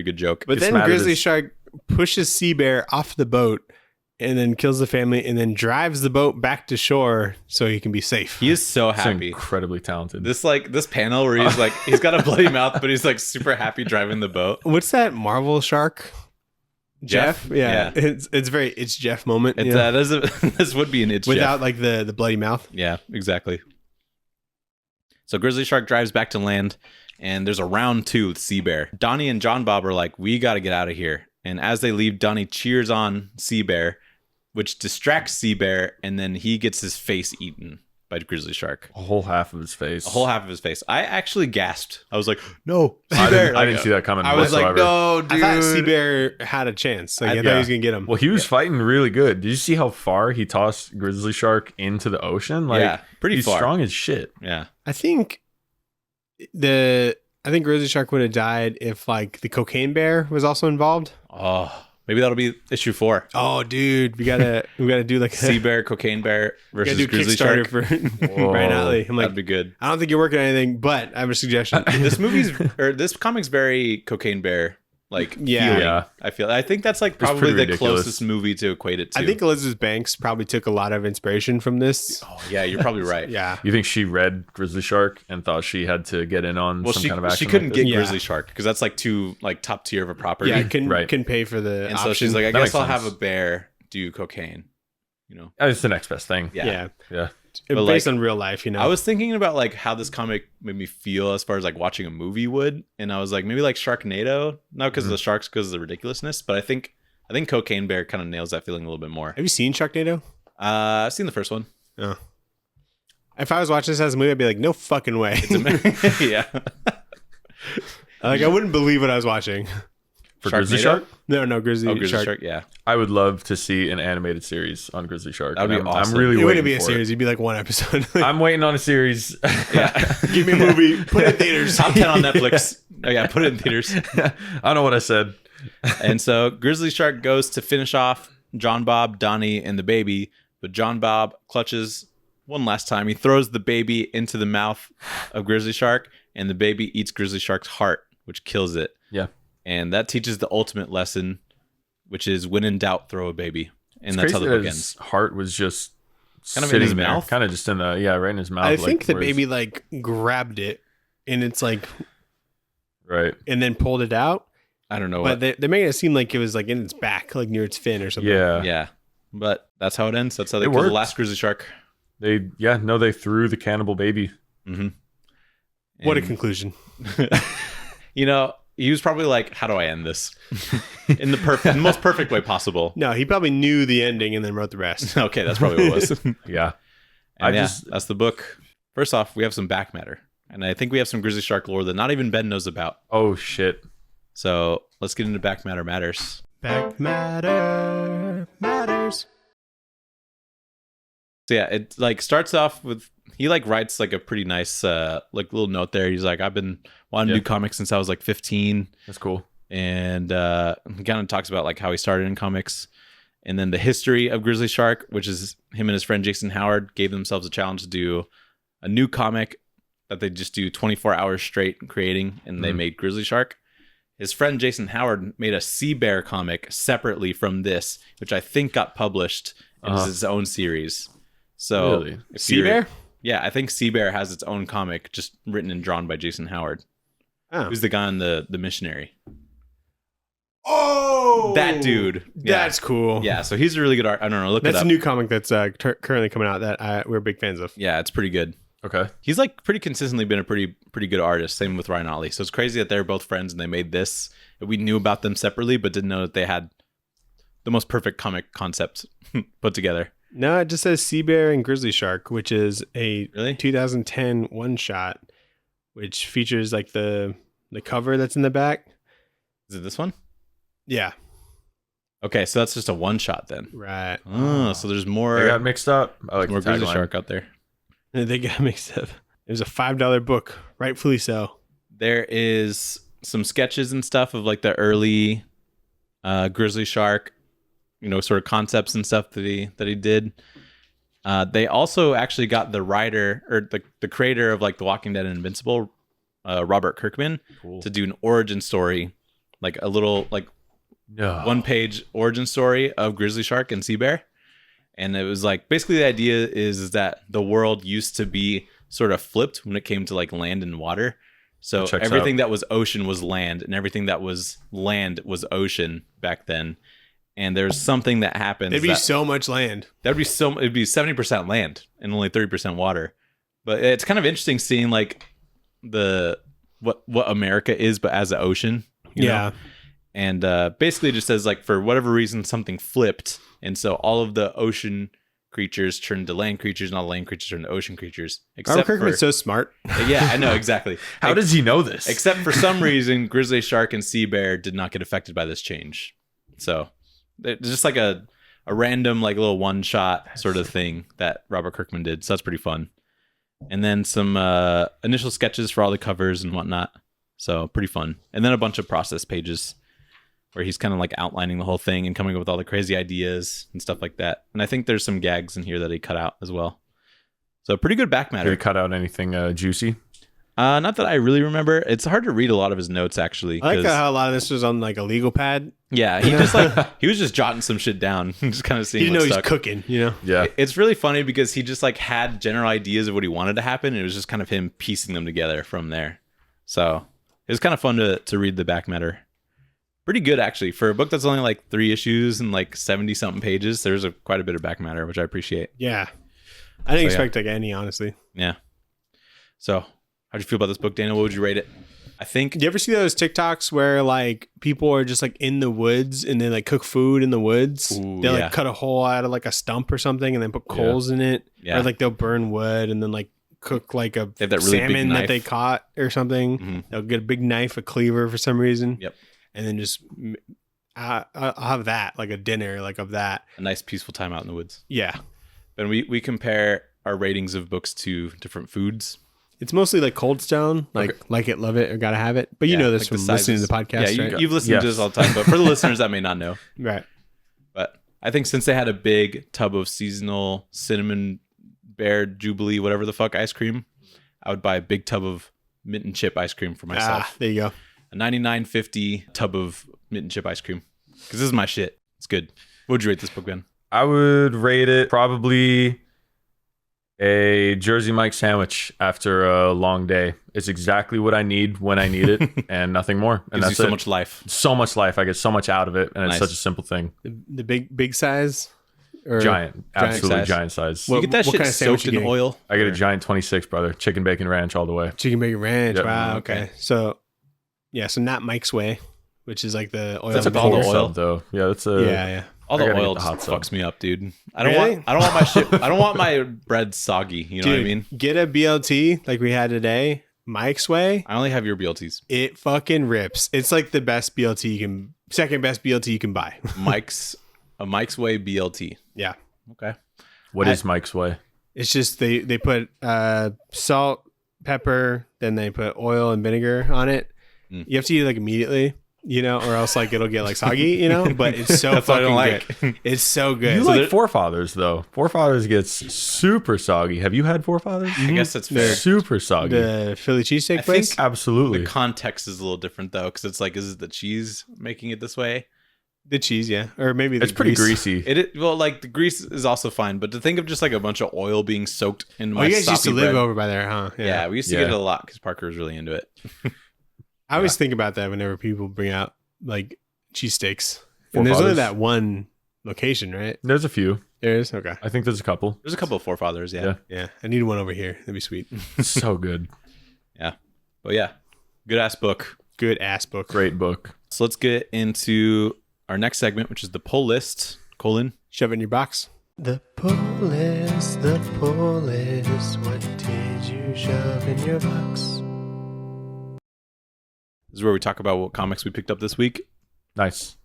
good joke. But It's then mad at Grizzly his- Shark pushes Sea Bear off the boat and then kills the family and then drives the boat back to shore so he can be safe. He is so He's happy. incredibly talented. This panel where he's like, he's got a bloody mouth, but he's like super happy driving the boat. What's that Marvel shark? Jeff? Yeah. Yeah. It's Jeff moment. It's, you know? this would be an it's Without Jeff. like the bloody mouth. Yeah, exactly. So Grizzly Shark drives back to land, and there's a round 2 with Sea Bear. Donnie and John Bob are like, we got to get out of here. And as they leave, Donnie cheers on Sea Bear, which distracts Sea Bear, and then he gets his face eaten by Grizzly Shark. a whole half of his face. A whole half of his face. I actually gasped. I was like, no, Sea I Bear. didn't see that coming I was whatsoever. like, no, dude. I thought Sea Bear had a chance. Like, I thought he was going to get him. Well, he was fighting really good. Did you see how far he tossed Grizzly Shark into the ocean? Like, Yeah, pretty he's far. strong as shit. Yeah. I think Grizzly Shark would have died if like the cocaine bear was also involved. Oh, maybe that'll be issue 4. Oh, dude, we gotta do like Sea Bear, Cocaine Bear we versus gotta do Grizzly Kickstarter Shark. for Ryan Otley. I'm like, That'd be good. I don't think you're working on anything, but I have a suggestion. This comic's very Cocaine Bear like Yeah. feeling, Yeah. I think that's like probably pretty the ridiculous. closest movie to equate it to. I think Elizabeth Banks probably took a lot of inspiration from this. Oh, yeah, you're probably right. Yeah. You think she read Grizzly Shark and thought she had to get in on Well, some kind of action? she couldn't like get this? Yeah. Grizzly Shark because that's like too like top tier of a property. Yeah, Right. can pay for the and option. so she's like, I That guess makes I'll sense. have a bear do cocaine. You know. It's the next best thing. Yeah. Yeah. But, based like, on real life, you know. I was thinking about like how this comic made me feel as far as like watching a movie would, and I was like maybe like Sharknado, not because of the sharks, because of the ridiculousness, but I think Cocaine Bear kind of nails that feeling a little bit more. Have you seen Sharknado? I've seen the first one. Oh. If I was watching this as a movie, I'd be like, no fucking way. Yeah. Like, I wouldn't believe what I was watching. For Grizzly Sharknado? Shark, No, Grizzly, Oh, Grizzly Shark. Shark. Yeah. I would love to see an animated series on Grizzly Shark. That'd be And awesome. I'm really It waiting wouldn't be a for series. It'd be like one episode. it. I'm waiting on a series. Yeah. Give me a movie. Put it in theaters. Top 10 on Netflix. Oh, yeah. Put it in theaters. I don't know what I said. And so Grizzly Shark goes to finish off John Bob, Donnie, and the baby, but John Bob clutches one last time. He throws the baby into the mouth of Grizzly Shark, and the baby eats Grizzly Shark's heart, which kills it. Yeah. And that teaches the ultimate lesson, which is when in doubt, throw a baby. And It's that's how crazy the book that ends. his heart was just Kind of in sitting his there, mouth? kind of just in the right in his mouth. I think the whereas- baby like grabbed it and it's like, right. and then pulled it out. I don't know But what. they're making it seem like it was like in its back, like near its fin or something. Yeah. Yeah. But that's how it ends. That's how they It killed the worked. last grizzly shark. They threw the cannibal baby. What a And, conclusion. you know, he was probably like, how do I end this? In the most perfect way possible. No, he probably knew the ending and then wrote the rest. Okay, that's probably what it was. Yeah. And that's the book. First off, we have some back matter. And I think we have some grizzly shark lore that not even Ben knows about. Oh, shit. So let's get into back matter matters. Back matter matters. So yeah, it like starts off with he like writes like a pretty nice like little note there. He's like, I've been wanting to do comics since I was like 15. That's cool. And he kind of talks about like how he started in comics. And then the history of Grizzly Shark, which is him and his friend Jason Howard gave themselves a challenge to do a new comic that they just do 24 hours straight creating, and they made Grizzly Shark. His friend Jason Howard made a Sea Bear comic separately from this, which I think got published and is its own series. So Really? Sea Bear? Yeah, I think Sea Bear has its own comic just written and drawn by Jason Howard. Oh. Who's the guy in the missionary? Oh! That dude. Yeah. That's cool. Yeah, so he's a really good art. I don't know, look it That's up. a new comic that's currently coming out that we're big fans of. Yeah, it's pretty good. Okay. He's like pretty consistently been a pretty good artist. Same with Ryan Otley. So it's crazy that they're both friends and they made this. We knew about them separately, but didn't know that they had the most perfect comic concept put together. No, it just says Sea Bear and Grizzly Shark, which is a Really? 2010 one shot, which features like the cover that's in the back. Is it this one? Yeah, Okay, so that's just a one shot then. right. Oh, so there's more. They got mixed up. I like more the Grizzly tagline. Shark out there. And they got mixed up. It was a $5 book, rightfully so. There is some sketches and stuff of like the early Grizzly Shark, you know, sort of concepts and stuff that he did. They also actually got the writer or the creator of like The Walking Dead and Invincible, Robert Kirkman, Cool. to do an origin story, like a little like No. 1-page origin story of Grizzly Shark and Sea Bear. And it was like basically the idea is that the world used to be sort of flipped when it came to like land and water. So Checks everything out. that was ocean was land, and everything that was land was ocean back then. And there's something that happens. There'd be so much land. It'd be 70% land and only 30% water. But it's kind of interesting seeing like what America is, but as an ocean. You know? And basically just says like for whatever reason something flipped, and so all of the ocean creatures turned to land creatures and all the land creatures turned to ocean creatures. Robert Kirkman's so smart. Yeah, I know exactly. How does he know this? Except for some reason, Grizzly Shark and Sea Bear did not get affected by this change. So it's just like a random like little one shot sort of thing that Robert Kirkman did. So that's pretty fun. And then some initial sketches for all the covers and whatnot. So pretty fun. And then a bunch of process pages where he's kind of like outlining the whole thing and coming up with all the crazy ideas and stuff like that. And I think there's some gags in here that he cut out as well. So pretty good back Did matter. he cut out anything juicy? Not that I really remember. It's hard to read a lot of his notes actually. I like 'cause- how a lot of this was on like a legal pad. Yeah, he just like he was just jotting some shit down, just kind of He seeing didn't know what he's stuck. cooking, you know? Yeah. It's really funny because he just like had general ideas of what he wanted to happen, and it was just kind of him piecing them together from there. So it was kind of fun to read the back matter. Pretty good actually for a book that's only like 3 issues and like 70 something pages. There's quite a bit of back matter, which I appreciate. Yeah. I didn't So, expect like any, honestly. Yeah. So how'd you feel about this book, Daniel? What would you rate it? I think Do you ever see those TikToks where like people are just like in the woods and they like cook food in the woods? Ooh, They like yeah. cut a hole out of like a stump or something and then put coals in it. Yeah. Or like they'll burn wood and then like cook like a They have that really big salmon that knife. they caught or something. Mhm. They'll get a big knife, a cleaver for some reason. Yep. And then just I'll have that, like a dinner like of that. a nice peaceful time out in the woods. Yeah. And we compare our ratings of books to different foods. It's mostly like Cold Stone, like it, love it, or gotta have it. But you Yeah, know this like the from listening to the sizes. podcast, Yeah, right? you've listened to Yes. this all the time, but for the listeners that may not know. Right. But I think since they had a big tub of seasonal cinnamon bear jubilee, whatever the fuck ice cream, I would buy a big tub of mint and chip ice cream for myself. There you go. A $99.50 tub of mint and chip ice cream. Because this is my shit. It's good. What would you rate this book, Ben? I would rate it probably a Jersey Mike sandwich after a long day. It's exactly what I need when I need it and nothing more. And Gives you that's so it. much life. So much life. I get so much out of it, and Nice. it's such a simple thing. The big size Or Giant. Absolutely size. giant size. You get that what shit kind of sandwich soaked you in getting? oil. I get a giant 26, brother. Chicken bacon ranch all the way. Chicken bacon ranch. Yep. Wow. Okay. Okay. So, yeah. So not Mike's Way, which is like the oil. That's That's a with all the cold oil? sub, though. Yeah, that's a. yeah. All I the gotta oil get the hot just sub. fucks me up, dude. I don't Really? want my shit. I don't want my bread soggy. You know what I mean? Get a BLT like we had today, Mike's Way. I only have your BLTs. It fucking rips. It's like the best BLT you can, second best BLT you can buy. Mike's Way BLT. Yeah. Okay. What is Mike's Way? It's just they put salt, pepper, then they put oil and vinegar on it. Mm. You have to eat it like immediately, you know, or else like it'll get like soggy, you know. But it's so That's what I fucking don't good. It's so good. You So like there- Forefathers, though. Forefathers gets super soggy. Have you had Forefathers? I guess that's fair. Super soggy. the Philly cheesesteak I place. think Absolutely. The context is a little different though, because it's like, is it the cheese making it this way? The cheese, yeah, or maybe the It's pretty grease. greasy. Well, like the grease is also fine, but to think of just like a bunch of oil being soaked in my Oh, you guys used to soppy live bread. over by there, huh? Yeah, we used to Yeah. get it a lot because Parker was really into it. I always think about that whenever people bring out like cheesesteaks. And there's only Forefathers. that one location, right? There's a few. There is? Okay. I think there's a couple. There's a couple of forefathers, yeah. Yeah. Yeah. I need one over here. That'd be sweet. So good. But yeah, good ass book. Good ass book. Great book. So let's get into our next segment, which is the pull list. Shove it in your box. The pull list, what did you shove in your box? This is where we talk about what comics we picked up this week. Nice.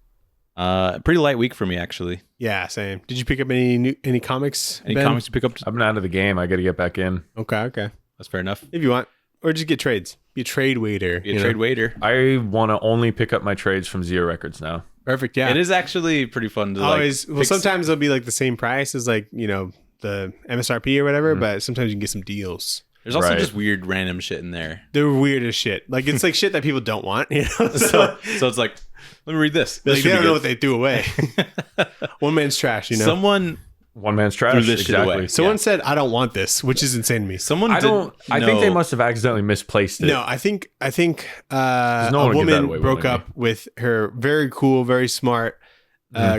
Pretty light week for me, actually. Yeah, same. Did you pick up any comics? Any Ben? comics you pick up? I've been out of the game. I got to get back in. Okay. That's fair enough. If you want. Or just get trades. Be a trade waiter. Be a trade waiter. I want to only pick up my trades from Zero Records now. Perfect, yeah. It is actually pretty fun to Always. like. Well, sometimes they'll be like the same price as like, you know, the MSRP or whatever, but sometimes you can get some deals. There's also Right. just weird random shit in there. They're weird as shit. Like, it's like shit that people don't want, you know? So it's like, let me read this. This Like, should they be don't know good. what they threw away. One man's trash, you know? Someone One man's trash. Threw this shit exactly. away. Someone Yeah. said, I don't want this, which is insane to me. Someone I didn't think they know- must have accidentally misplaced it. No, I think no a one would give that woman away broke willingly. up with her very cool, very smart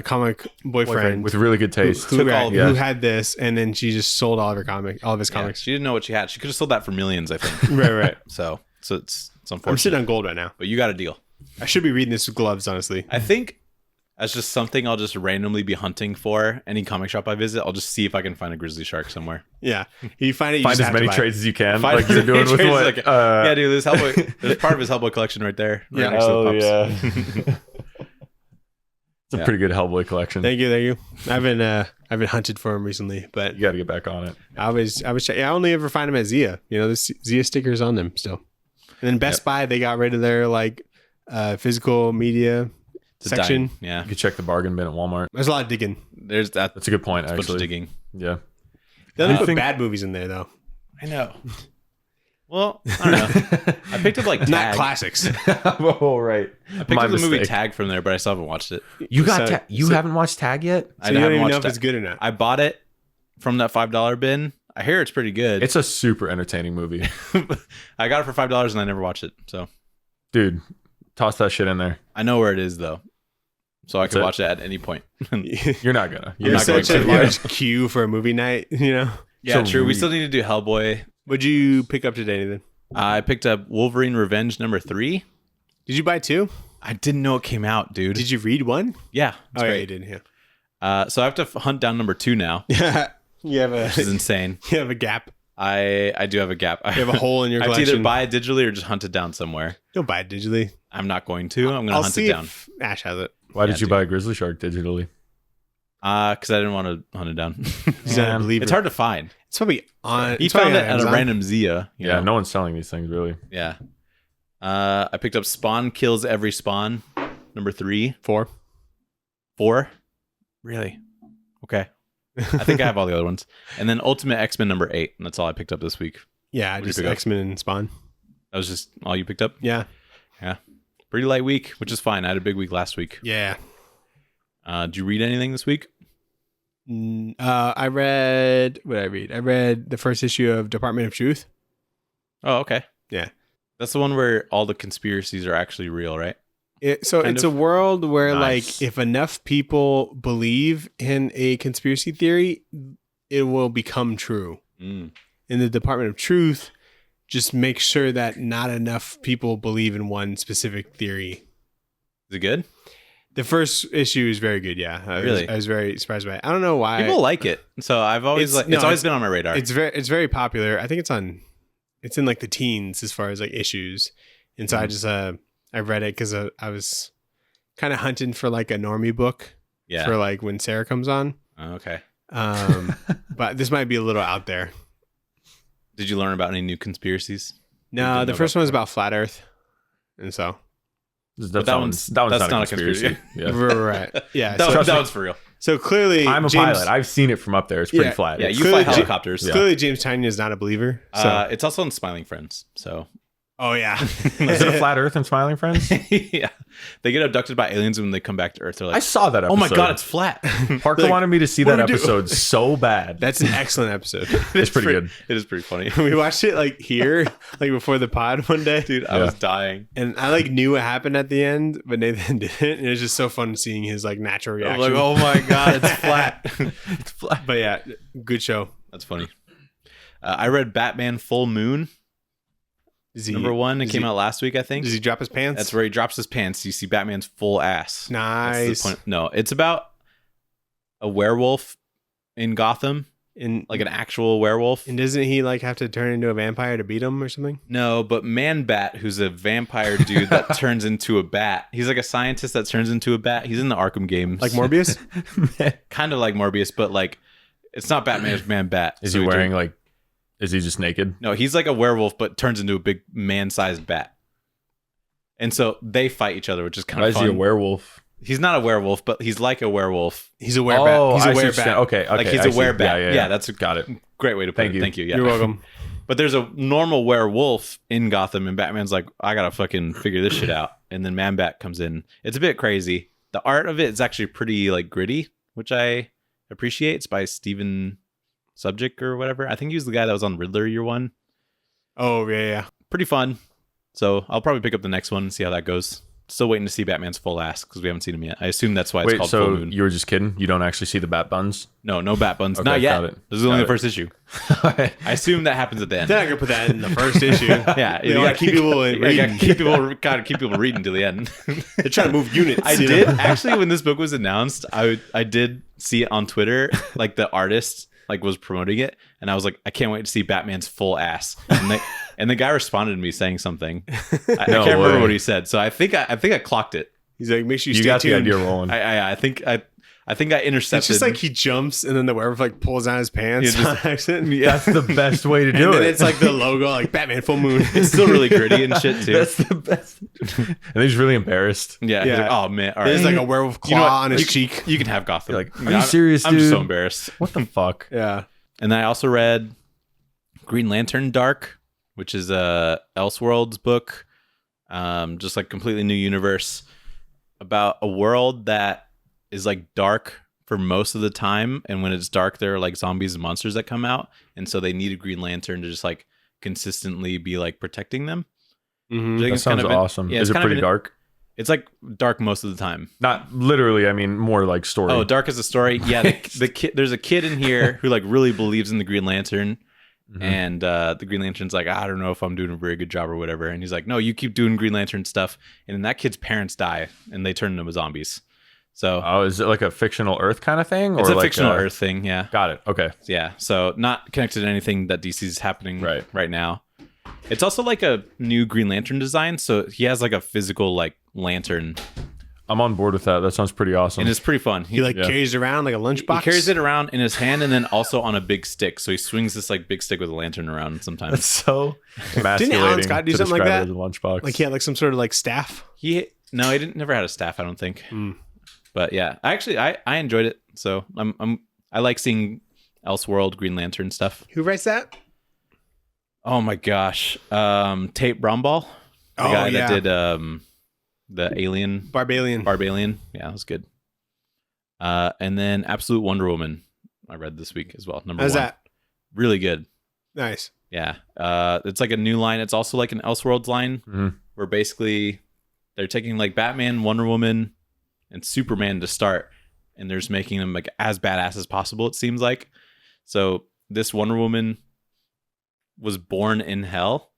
comic boyfriend with really good taste. who, Took all of who it. had this, and then she just sold all of his Yeah, comics. she didn't know what she had. She could have sold that for millions, I think. Right. so it's I'm unfortunate. sitting on gold right now. But you got a deal. I should be reading this with gloves, honestly. I think as just something I'll just randomly be hunting for. Any comic shop I visit, I'll just see if I can find a GrizzlyShark somewhere. Yeah, you find it. You Find just as have many to buy it. trades as you can, Find like you're as many doing with trades what? as I can. Yeah, dude, there's Hellboy. There's part of his Hellboy collection right there. Yeah. next to the Oh pups. yeah, it's a Yeah. pretty good Hellboy collection. Thank you. I've been hunted for him recently, but You got to get back on it. I only ever find them at Zia. You know, the Zia stickers on them still. And then Best Buy, they got rid of their like physical media It's a section. dime. Yeah, You could check the bargain bin at Walmart. There's a lot of digging. there's that. That's a good point, A bunch of actually. digging. Yeah. They only I put think- bad movies in there though, I know. Well, I don't know. I picked up like not Tag. classics. Oh, right. I picked up the movie Tag from there, but I still haven't watched it. You got So- you haven't watched Tag yet? So you don't even know if it's good or not. I bought it from that $5 bin. I hear it's pretty good. It's a super entertaining movie. I got it for $5 and I never watched it. So Dude, toss that shit in there. I know where it is though. So I That's can it? watch it at any point. You're not gonna. You're not going such a to. large queue for a movie night. You know. Yeah, So true. We weird. still need to do Hellboy. What'd you pick up today then? I picked up Wolverine Revenge #3. Did you buy two? I didn't know it came out, dude. Did you read one? Yeah, it's Oh yeah, great. you did. Yeah. So I have to hunt down #2 now, you have which is a insane. you have a gap. I do have a gap. You have a hole in your I have to collection. either buy it digitally or just hunt it down somewhere. Don't buy it digitally. I'm not going to. I'm going to I'll hunt see it down. if Ash has it. Why Yeah, did you dude. buy GrizzlyShark digitally? Because I didn't want to hunt it down. He's not a believer. It's hard to find. It's probably on. He it's probably found it on at a Amazon. random Zia. you Yeah, know? no one's selling these things really. Yeah. I picked up Spawn Kills Every Spawn, #3. 4? Really? Okay. I think I have all the other ones. And then Ultimate X-Men #8. And that's all I picked up this week. Yeah, What'd just you pick up? X-Men and Spawn. That was just all you picked up? Yeah. Yeah. Pretty light week, which is fine. I had a big week last week. Yeah. Did you read anything this week? I read. What did I read? I read the first issue of Department of Truth. Oh, okay. Yeah. That's the one where all the conspiracies are actually real, right? So it's a world where Nice. like if enough people believe in a conspiracy theory, it will become true. Mm. And the Department of Truth just makes sure that not enough people believe in one specific theory. Is it good? The first issue is very good. Yeah, Really? I was very surprised by it. I don't know why. People like it, so I've always it's always been on my radar. It's very popular. I think it's in like the teens as far as like issues, and so I just I read it because I was kind of hunting for like a normie book for like when Sarah comes on. Oh, okay. But this might be a little out there. Did you learn about any new conspiracies? No, the first one was about flat Earth, and so that one's not a conspiracy. Yeah. right, yeah. That one's for real. So clearly, I'm a pilot. I've seen it from up there. It's pretty flat. Yeah, you Clearly, fly helicopters. Clearly, James Tynion is not a believer. So. It's also on Smiling Friends. So, Oh yeah, Is it a flat Earth and Smiling Friends? yeah, they get abducted by aliens when they come back to Earth. They're like, I saw that episode. "Oh my god, it's flat." Parker Like, wanted me to see what that do we do? episode so bad. That's an excellent episode. It's pretty good. It is pretty funny, We watched it like here, like before the pod one day, dude. I was dying. and I like knew what happened at the end, but Nathan didn't. And it was just so fun seeing his like natural I'm reaction. like, "Oh my god, it's flat." It's flat. But yeah, good show. That's funny. I read Batman Full Moon number 1. It came out last week, I think. Does he drop his pants? That's where he drops his pants. You see Batman's full ass. That's the Nice. point. No, it's about a werewolf in Gotham, And like an actual werewolf. and doesn't he like have to turn into a vampire to beat him or something? No, but Man Bat, who's a vampire dude that turns into a bat. He's like a scientist that turns into a bat. He's in the Arkham games. Like Morbius? Kind of like Morbius, but like it's not Batman, it's Man Bat. Is So he he wearing like? Is he just naked? No, he's like a werewolf, but turns into a big man-sized bat. And so they fight each other, which is kind Why of is fun. he a werewolf? He's not a werewolf, but he's like a werewolf. He's a werebat. He's a I see what you're werebat. saying. Okay. Like he's I a see. werebat. Yeah, That's a got it. great way to put Thank it. you. Thank you. Yeah. You're welcome. But there's a normal werewolf in Gotham, and Batman's like, I gotta fucking figure this shit out. And then Man Bat comes in. It's a bit crazy. The art of it is actually pretty like gritty, which I appreciate. It's by Steven Subject or whatever. I think he was the guy that was on Riddler Year One. Oh yeah. Pretty fun. So I'll probably pick up the next one and see how that goes. Still waiting to see Batman's full ass because we haven't seen him yet. I assume that's why it's Wait, called Full so Moon. you were just kidding? You don't actually see the bat buns? No bat buns. Okay, Not yet. got it. This is only Got the it. first issue. I assume that happens at the end. They're not gonna put that in the first issue. Yeah, They gotta keep people reading. Gotta keep people reading till the end. They're trying to move units. I you did know? actually when this book was announced, I did see it on Twitter, like the artist like was promoting it, and I was like, I can't wait to see Batman's full ass. And the guy responded to me saying something. I can't remember what he said, so I think I clocked it. He's like, make sure you You stay got the tuned. idea rolling. I think I intercepted. It's just like he jumps and then the werewolf like pulls down his pants. Yeah, just- on accident. That's the best way to And do then it. it's like the logo, like Batman Full Moon. it's still really gritty and shit too. That's the best. And he's really embarrassed. Yeah. Yeah. He's like, oh man. All right. There's like a werewolf claw You know what? on his You- cheek. You can have Gotham. You're like, are you serious, I'm dude? so embarrassed. What the fuck? Yeah. And then I also read Green Lantern Dark, which is a Elseworlds book, just like completely new universe about a world that is like dark for most of the time, and when it's dark, there are like zombies and monsters that come out, and so they need a Green Lantern to just like consistently be like protecting them. Mm-hmm. I think That it's kind sounds of awesome. yeah, Is it's it kind of pretty dark? It's like dark most of the time. Not literally. I mean, more like story. Oh, dark as a story. Yeah, the kid. There's a kid in here who like really believes in the Green Lantern, and the Green Lantern's like, I don't know if I'm doing a very good job or whatever. And he's like, no, you keep doing Green Lantern stuff. And then that kid's parents die, and they turn into zombies. So Oh, is it like a fictional Earth kind of thing? it's or a like fictional Earth thing. Yeah, Got it. Okay. yeah. So not connected to anything that DC's happening Right. now. It's also like a new Green Lantern design. So he has like a physical like lantern, I'm on board with that. That sounds pretty awesome. and it's pretty fun. He like Yeah. carries it around like a lunchbox. He carries it around in his hand and then also on a big stick. So he swings this like big stick with a lantern around sometimes. That's so Didn't Alan emasculating Scott do to something like describe it that? as a lunchbox. Like he had like some sort of like staff. He never had a staff, I don't think. Mm. But yeah, actually I enjoyed it. So I like seeing Elseworld Green Lantern stuff. Who writes that? Oh my gosh. Tate Bromball. The guy that did the Alien Barbalian. Barbalian. Yeah, that was good. And then Absolute Wonder Woman I read this week as well. Number How's 1. that? Really good. Nice. Yeah. It's like a new line. It's also like an Elseworlds line Mhm. where basically they're taking like Batman, Wonder Woman, and Superman to start, and they're just making them like as badass as possible, it seems like. So this Wonder Woman was born in hell.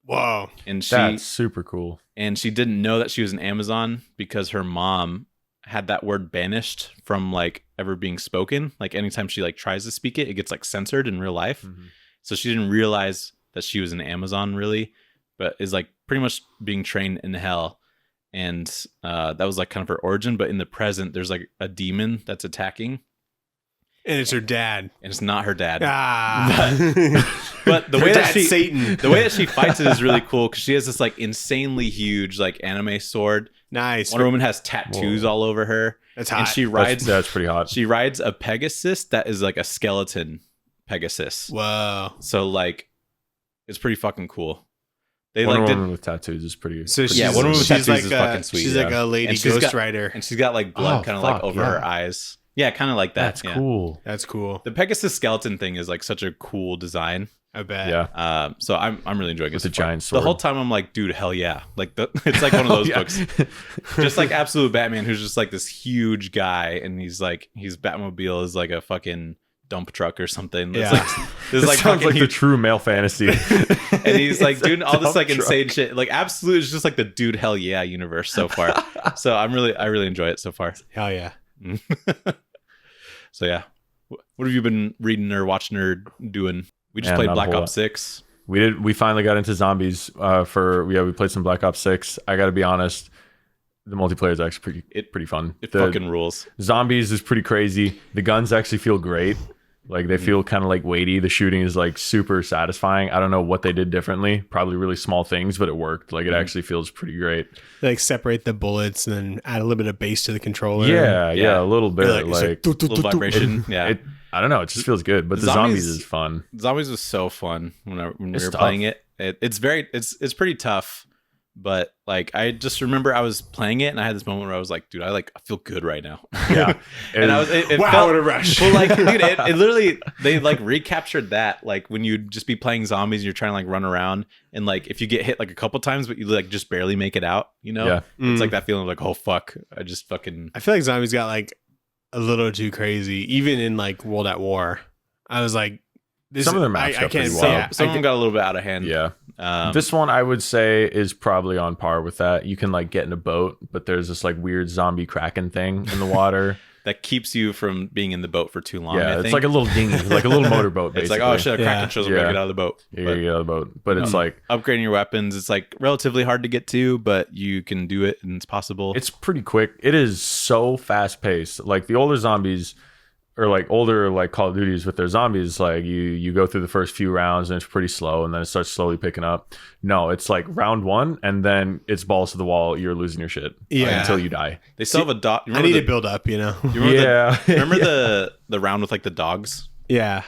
Whoa. And That's super cool. And she didn't know that she was an Amazon because her mom had that word banished from like ever being spoken. Like anytime she like tries to speak it, it gets like censored in real life. Mm-hmm. So she didn't realize that she was an Amazon really, but is like pretty much being trained in hell. And that was like kind of her origin. But in the present, there's like a demon that's attacking. And it's her dad. And it's not her dad. But the way that Satan. The way that she fights it is really cool because she has this like insanely huge like anime sword. Nice. Wonder Woman has tattoos all over her. That's hot. And she rides. That's pretty hot. She rides a Pegasus that is like a skeleton Pegasus. Whoa. So like, it's pretty fucking cool. They Wonder like Woman with tattoos is pretty. So pretty yeah, she's, Wonder Woman with she's tattoos like is fucking sweet. She's like a lady Ghost Rider, and she's got like blood kind of like over her eyes. Yeah, kind of like that. That's cool. That's cool. The Pegasus skeleton thing is like such a cool design. I bet. Yeah. So I'm really enjoying it. With a giant sword. The whole time I'm like, dude, hell yeah! Like it's like one of those books, just like Absolute Batman, who's just like this huge guy, and he's Batmobile is like a fucking dump truck or something. Yeah. This like sounds like the true male fantasy. And he's like doing all this like insane shit. Like Absolute is just like the dude hell yeah universe so far. So I really enjoy it so far. Hell yeah. So yeah, what have you been reading or watching or doing? We just played Black Ops 6. We finally got into zombies. We played some Black Ops 6. I got to be honest, the multiplayer is actually pretty fun. It fucking rules. Zombies is pretty crazy. The guns actually feel great. Like they feel kind of like weighty. The shooting is like super satisfying. I don't know what they did differently. Probably really small things, but it worked. Like it actually feels pretty great. They like separate the bullets and then add a little bit of bass to the controller. Yeah, a little bit. Like a little vibration. Yeah. I don't know. It just feels good. But the zombies is fun. Zombies was so fun when we were tough. playing it. It's pretty tough. But like I just remember I was playing it and I had this moment where I was like, dude, I feel good right now. Yeah. And it wow, felt, what a rush. Well, like, dude, it literally they like recaptured that, like when you'd just be playing zombies and you're trying to like run around and like if you get hit like a couple times but you like just barely make it out, you know? Yeah. It's like that feeling of like, oh fuck. I feel like zombies got like a little too crazy. Even in like World at War. I was like, some of them I can't say wild. Some of them got a little bit out of hand. Yeah. This one I would say is probably on par with that. You can like get in a boat, but there's this like weird zombie kraken thing in the water that keeps you from being in the boat for too long. Yeah, it's like a little dinghy, like a little motorboat. Basically, it's like, oh shit, a kraken shows up, gotta get out of the boat. You gotta get out of the boat, but it's like upgrading your weapons. It's like relatively hard to get to, but you can do it and it's possible. It's pretty quick. It is so fast paced. Like the older zombies. Or like older like Call of Duties with their zombies, like you go through the first few rounds and it's pretty slow and then it starts slowly picking up. No, it's like round one and then it's balls to the wall. You're losing your shit until you die. They still have a dog. I need to build up, you know. Remember the round with like the dogs? Yeah.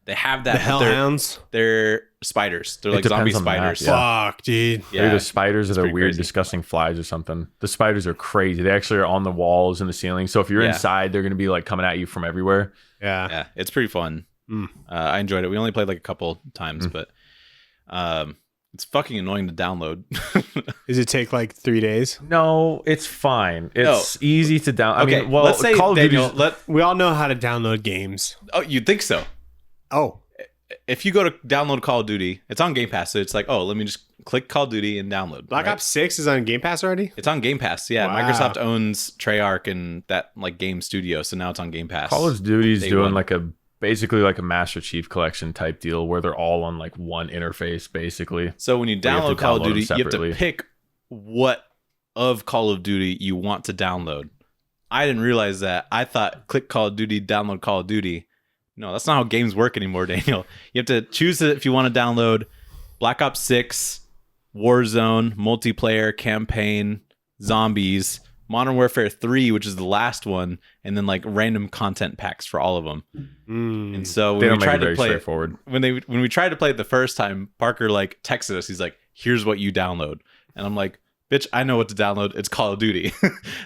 They have that. The hellhounds. They're spiders. They're like zombie spiders. Fuck, dude. Yeah. They're the spiders that are weird, crazy. Disgusting flies or something. The spiders are crazy. They actually are on the walls and the ceiling. So if you're inside, they're going to be like coming at you from everywhere. Yeah. It's pretty fun. I enjoyed it. We only played like a couple times, but it's fucking annoying to download. Does it take like 3 days? No, it's fine. It's easy to download. Okay, I mean, well, let's say, Call of Daniel, Duty's... we all know how to download games. Oh, you'd think so. Oh. If you go to download Call of Duty, it's on Game Pass. So it's like, oh, let me just click Call of Duty and download. Black Ops 6 is on Game Pass already? It's on Game Pass. Yeah. Wow. Microsoft owns Treyarch and that like game studio. So now it's on Game Pass. Call of Duty's doing like basically like a Master Chief Collection type deal where they're all on like one interface basically. So when you download Call of Duty, you have to pick what of Call of Duty you want to download. I didn't realize that. I thought click Call of Duty, download Call of Duty. No, that's not how games work anymore, Daniel. You have to choose it if you want to download Black Ops 6, Warzone, multiplayer, campaign, zombies, Modern Warfare 3, which is the last one, and then like random content packs for all of them. And so when we tried to play straightforward. When we tried to play it the first time, Parker like texted us. He's like, "Here's what you download," and I'm like, "Bitch, I know what to download. It's Call of Duty."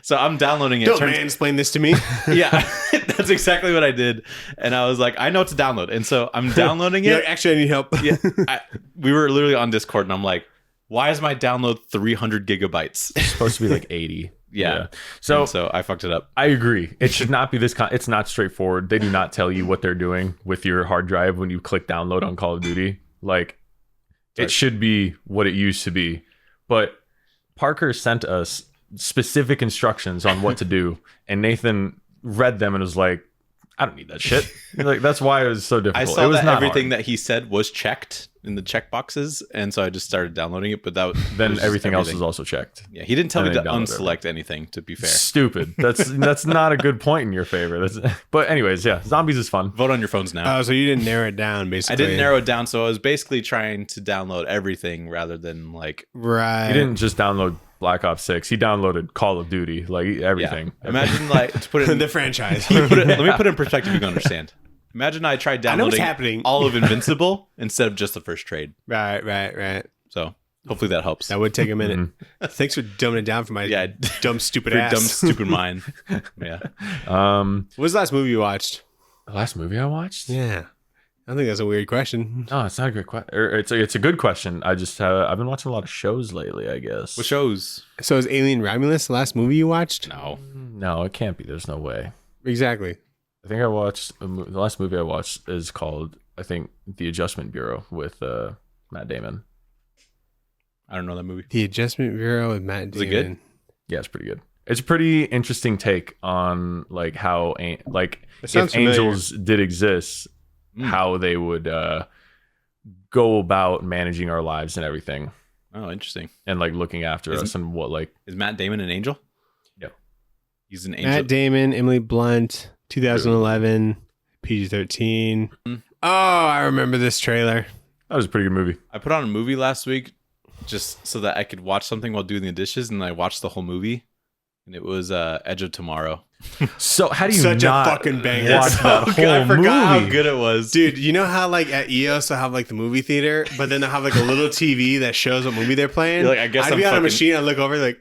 So I'm downloading it. Don't mansplain this to me. Yeah, that's exactly what I did. And I was like, I know what to download. And so I'm downloading it. Like, actually, I need help. We were literally on Discord and I'm like, why is my download 300 gigabytes? It's supposed to be like 80. Yeah. So I fucked it up. I agree. It should not be this. It's not straightforward. They do not tell you what they're doing with your hard drive when you click download on Call of Duty. Like, it should be what it used to be. But Parker sent us specific instructions on what to do, and Nathan read them and was like, I don't need that shit. Like, that's why it was so difficult. I saw it was that not everything hard. that he said was checked in the check boxes, and so I just started downloading it. But that Then was just everything else was also checked. Yeah, he didn't tell me And to then download unselect anything. To be fair, Stupid. That's not a good point in your favor. But anyways, yeah, zombies is fun. vote on your phones now. Oh, so you didn't narrow it down, I basically. didn't narrow it down, so I was basically trying to download everything rather than like. Right. He didn't just download Black Ops 6. He downloaded Call of Duty, like everything. Yeah. Imagine like to put it in, the franchise. let me put it in perspective. You can understand. Imagine I tried I know what's downloading happening. all of Invincible instead of just the first trade. Right. So hopefully that helps. That would take a minute. Thanks for dumbing it down for my dumb, stupid Your ass. dumb, stupid mind. Yeah. What was the last movie you watched? The last movie I watched? Yeah. I don't think that's a weird question. No, it's not a good question. It's a good question. I just I've been watching a lot of shows lately, I guess. What shows? So is Alien Romulus the last movie you watched? No. No, it can't be. There's no way. Exactly. I think I watched the last movie I watched is called, I think, The Adjustment Bureau with Matt Damon. I don't know that movie. The Adjustment Bureau with Matt Damon. Was it good? Yeah, it's pretty good. It's a pretty interesting take on like how like It sounds if familiar. angels did exist, how they would go about managing our lives and everything, Oh, interesting. and like looking after us and what like. Is Matt Damon an angel? Yep. He's an angel. Matt Damon, Emily Blunt, 2011, PG-13. Mm. Oh, I remember this trailer. That was a pretty good movie. I put on a movie last week just so that I could watch something while doing the dishes, and I watched the whole movie, and it was Edge of Tomorrow. So how do you Such a not fucking banger. watch that whole I forgot movie? how good it was. Dude, you know how like at EOS they'll have like the movie theater, but then they'll have like a little TV that shows what movie they're playing? You're like, I guess I'd I'm be on a fucking- machine, I look over like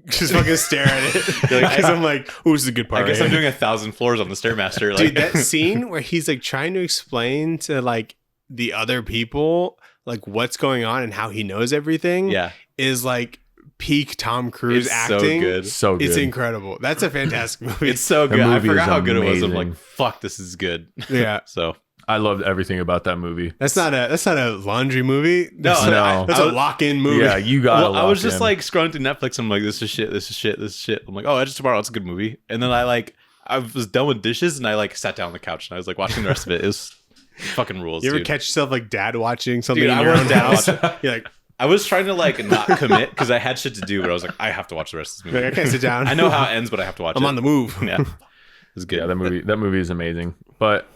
just fucking stare at it. You're like, Because I'm like, oh, this is a good part. I guess right I'm here. doing 1,000 floors on the Stairmaster. Like, Dude, that scene where he's like trying to explain to like the other people like what's going on and how he knows everything yeah, is like peak Tom Cruise it's acting. so good. So good. It's incredible. That's a fantastic movie. It's so The good. I movie forgot is how good it was. I'm amazing. like, fuck, this is good. Yeah. So I loved everything about that movie. That's not a laundry movie. That's No. that's I a was- lock-in movie. Yeah, you got. I was just like scrolling through Netflix. I'm like, this is shit. This is shit. This is shit. I'm like, oh, Edge of Tomorrow. It's a good movie. And then I was done with dishes, and I like sat down on the couch, and I was like watching the rest of it. It was fucking rules. You ever dude. catch yourself like dad watching something Dude, in I your was own dad house? watching. You're like, I was trying to like not commit because I had shit to do, but I was like, I have to watch the rest of this movie. like, I can't sit down. I know how it ends, but I have to watch it. I'm on the move. Yeah, it was good. Yeah, that movie is amazing. But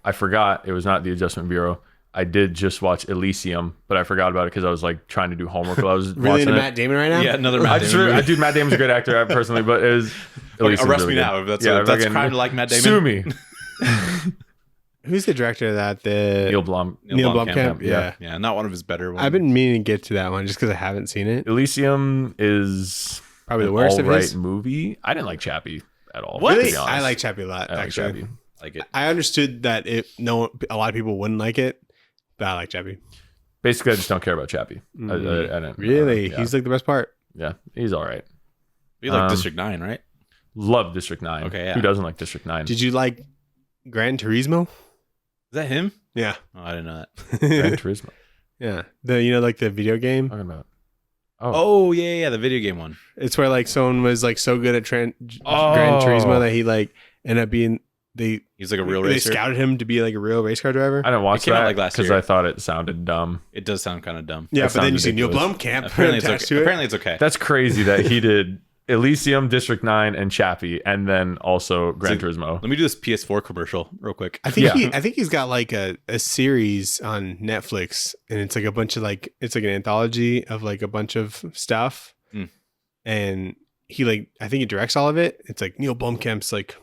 I forgot it was not The Adjustment Bureau. I did just watch Elysium, but I forgot about it because I was like trying to do homework while I was Really watching into it. Matt Damon right now? Yeah, another Matt Damon movie. Dude, Matt Damon's a great actor personally, but it was Okay, Elysium's arrest really me good. now if that's Yeah, if that's fucking crime to like Matt Damon. Sue me, Who's the director of that? The Neil Blom. Neil Blomkamp. Blomkamp. Yeah. Yeah, not one of his better ones. I've been meaning to get to that one just because I haven't seen it. Elysium is Probably the an worst of all-right his. movie. I didn't like Chappie at all. What? to Really? be honest. I like Chappie a lot, I like actually. Chappie. like it. I understood that a lot of people wouldn't like it, but I like Chappie. Basically, I just don't care about Chappie. I didn't Really? yeah. He's like the best part. Yeah, he's all right. You like District 9, right? Love District 9. Okay, yeah. Who doesn't like District 9? Did you like Gran Turismo? Is that him? Yeah. Oh, I didn't know that. Gran Turismo. Yeah. Like the video game. Talking about. Oh, yeah, the video game one. It's where like someone was like so good at Gran Oh. Turismo that he like ended up being He's like a real they racer. scouted him to be like a real race car driver. I didn't watch It came out, that like, last because year. I thought it sounded dumb. It does sound kind of dumb. Yeah, That but then you sounds see Neil ridiculous. Blomkamp Apparently it's attached okay. to it. Apparently it's okay. That's crazy that he did Elysium, District 9, and Chappie, and then also Gran Turismo. Let me do this PS4 commercial real quick. I think Yeah. I think he's got like a series on Netflix, and it's like a bunch of like it's like an anthology of like a bunch of stuff, Mm. and he like I think he directs all of it. It's like Neil Blomkamp's like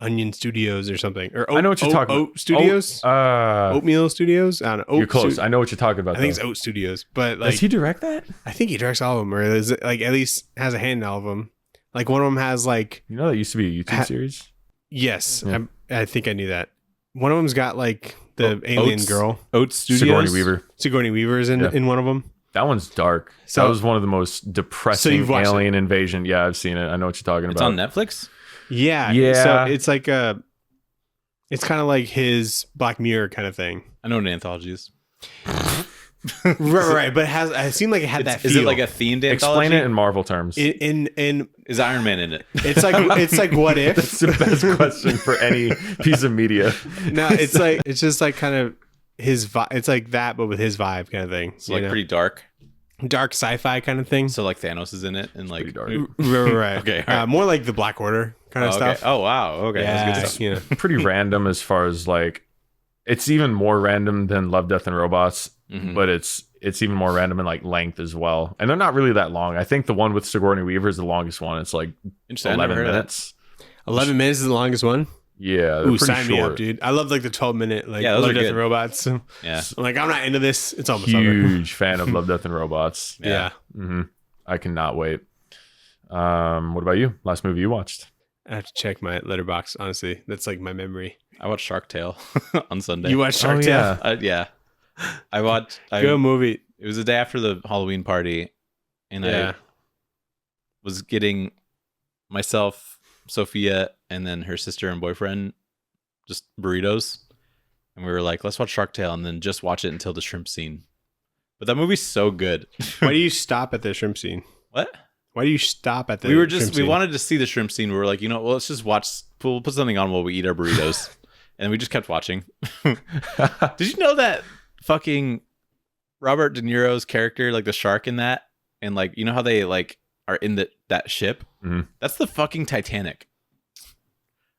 Onion Studios or something, or I know what you're talking about. Oat Studios, Oatmeal Studios. I don't know. You're close. I know what you're talking about. I think it's though. Oat Studios, but like Does he direct that? I think he directs all of them, or is it, like at least has a hand in all of them. Like one of them has like You know that used to be a YouTube series? yes, Yeah. I think I knew that. One of them's got like the alien Oats? girl. Oats Studios. Sigourney Weaver. Sigourney Weaver is in one of them. That one's dark. So- that was one of the most depressing you've watched alien invasion. Yeah, I've seen it. I know what you're talking It's about. on Netflix. Yeah. Yeah. So it's like it's kind of like his Black Mirror kind of thing. I know what an anthology is. Right. But it seemed like it had that feel. Is it like a themed anthology? Explain it in Marvel terms. in Is Iron Man in it? it's like what if? That's the best question for any piece of media. No, it's just like kind of his vibe. It's like that, but with his vibe kind of thing. It's like pretty dark. dark sci-fi kind of thing. So like Thanos is in it and like Pretty dark. Right. Okay, all right. More like the Black Order kind of okay. stuff. Oh wow. Okay. Yeah, That's good stuff. yeah. Pretty random as far as like, it's even more random than Love, Death, and Robots, Mhm. but it's even more random in like length as well. And they're not really that long. I think the one with Sigourney Weaver is the longest one. It's like Interesting. I never 11 heard of that. minutes. 11 minutes is the longest one. Yeah, they're Ooh, pretty sign me short. up, dude. I love like the 12-minute like Yeah, those Love, are Death, good. and Robots. I'm Yeah. like, I'm not into this. It's almost over. Huge fan of Love, Death, and Robots. Yeah. hmm I cannot wait. What about you? Last movie you watched? I have to check my letterbox. Honestly, that's like my memory. I watched Shark Tale on Sunday. You watched Shark Tale? yeah. Yeah. I watched. Good movie. It was the day after the Halloween party, and Yeah. I was getting myself, Sophia, and then her sister and boyfriend just burritos, and we were like, "Let's watch Shark Tale," and then just watch it until the shrimp scene. But that movie's so good. Why do you stop at the shrimp scene? What? Why do you stop at the We were shrimp just we scene? wanted to see the shrimp scene. We were like, well, let's just watch. We'll put something on while we eat our burritos, and we just kept watching. Did you know that fucking Robert De Niro's character, like the shark in that, and like you know how they like are in that ship? Mhm. That's the fucking Titanic.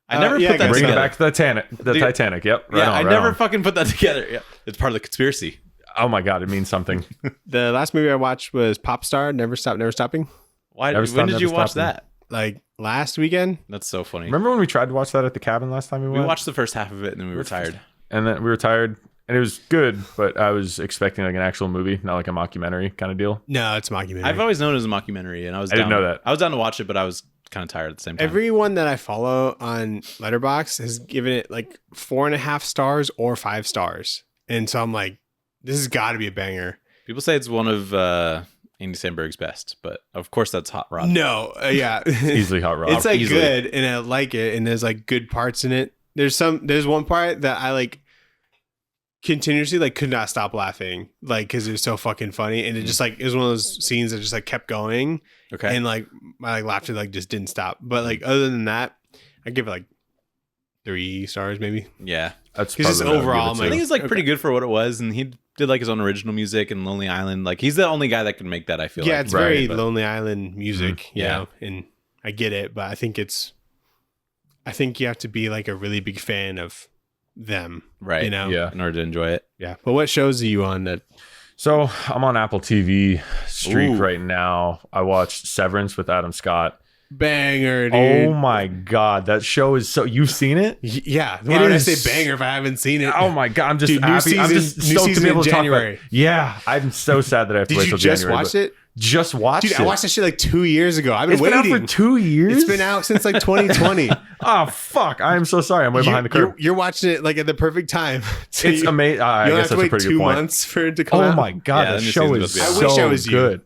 I never yeah, put that Bring it together. back to the Titanic. The Dude, Titanic. Yep. Right Yeah, on, I right never on. fucking put that together. Yeah, it's part of the conspiracy. Oh my god, it means something. The last movie I watched was Pop Star, Never Stop, Never Stopping. Why? Never When Stop, did you Never watch Stopping. that? Like last weekend. That's so funny. Remember when we tried to watch that at the cabin last time we We went? watched the first half of it and then we were tired. And then we were tired, and it was good, but I was expecting like an actual movie, not like a mockumentary kind of deal. No, it's a mockumentary. I've always known it as a mockumentary, and I was I down, didn't know that. I was down to watch it, but I was kind of tired at the same time. Everyone that I follow on Letterboxd has given it like 4.5 stars or 5 stars, and so I'm like, this has got to be a banger. People say it's one of Andy Samberg's best, but of course that's Hot Rod. No, yeah, Easily Hot Rod. it's like Easily. good, and I like it, and there's like good parts in it. There's one part that I like continuously like could not stop laughing, like because it was so fucking funny, and it just like it was one of those scenes that just like kept going, Okay. and like my like laughter like just didn't stop. But like other than that, I give it like 3 stars maybe. Yeah. That's Because just probably what I would overall, give it I'm I to. think it's like pretty good for what it was, and he did like his own original music and Lonely Island. Like he's the only guy that can make that. I feel Yeah, like. it's Right, very but- Lonely Island music, you Yeah. know, and I get it, but I think you have to be like a really big fan of them, right. you know? Yeah. In order to enjoy it. Yeah. But what shows are you on that? So I'm on Apple TV streak Ooh. right now. I watched Severance with Adam Scott. Banger, dude. Oh my god, that show is so. You've seen it? Yeah. Why would I is- say banger if I haven't seen it? Oh my god, I'm just Dude, new happy. I'm just season- new stoked to season be in able to talk about January. it. Yeah, I'm so sad that I have to Did wait you till just January. watch but it? Just watched Dude, it. I watched that shit like 2 years ago. I've been It's been waiting. out for 2 years. It's been out since like 2020. Oh fuck! I am so sorry. I'm way behind the curve. You're watching it like at the perfect time. So It's you- amazing. I You don't guess have to that's a wait pretty 2 good point. months for it to come Oh out. my god, Yeah, that that new show season's is supposed to be so out. I wish I was you. good.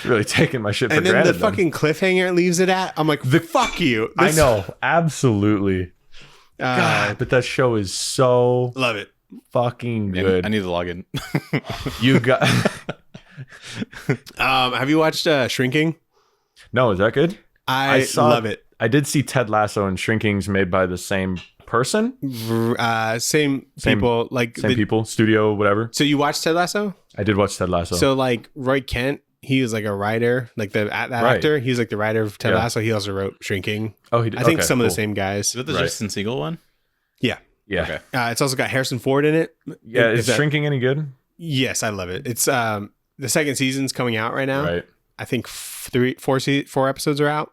Really taking my shit for And then granted. the fucking cliffhanger it leaves it at. I'm like, fuck you. I This- know, absolutely. Uh, God, but that show is so love it. fucking Man, good. I need to log in. You got Have you watched Shrinking? no? Is that good? I saw- love it. I did see Ted Lasso and Shrinking's made by the same person, Same people. Like same people, studio, whatever. So you watched Ted Lasso? I did watch Ted Lasso. So like Roy Kent, he was like a writer, like that Right. actor. He's like the writer of Ted Yeah. Lasso. He also wrote Shrinking. oh, he did. I think okay, some of the cool. same guys. Is that the Right. Justin Siegel one? Yeah. Yeah, Okay. It's also got Harrison Ford in it. yeah. If Is that- Shrinking any good? Yes, I love it. It's the second season's coming out right now. Right. I think 4 episodes are out,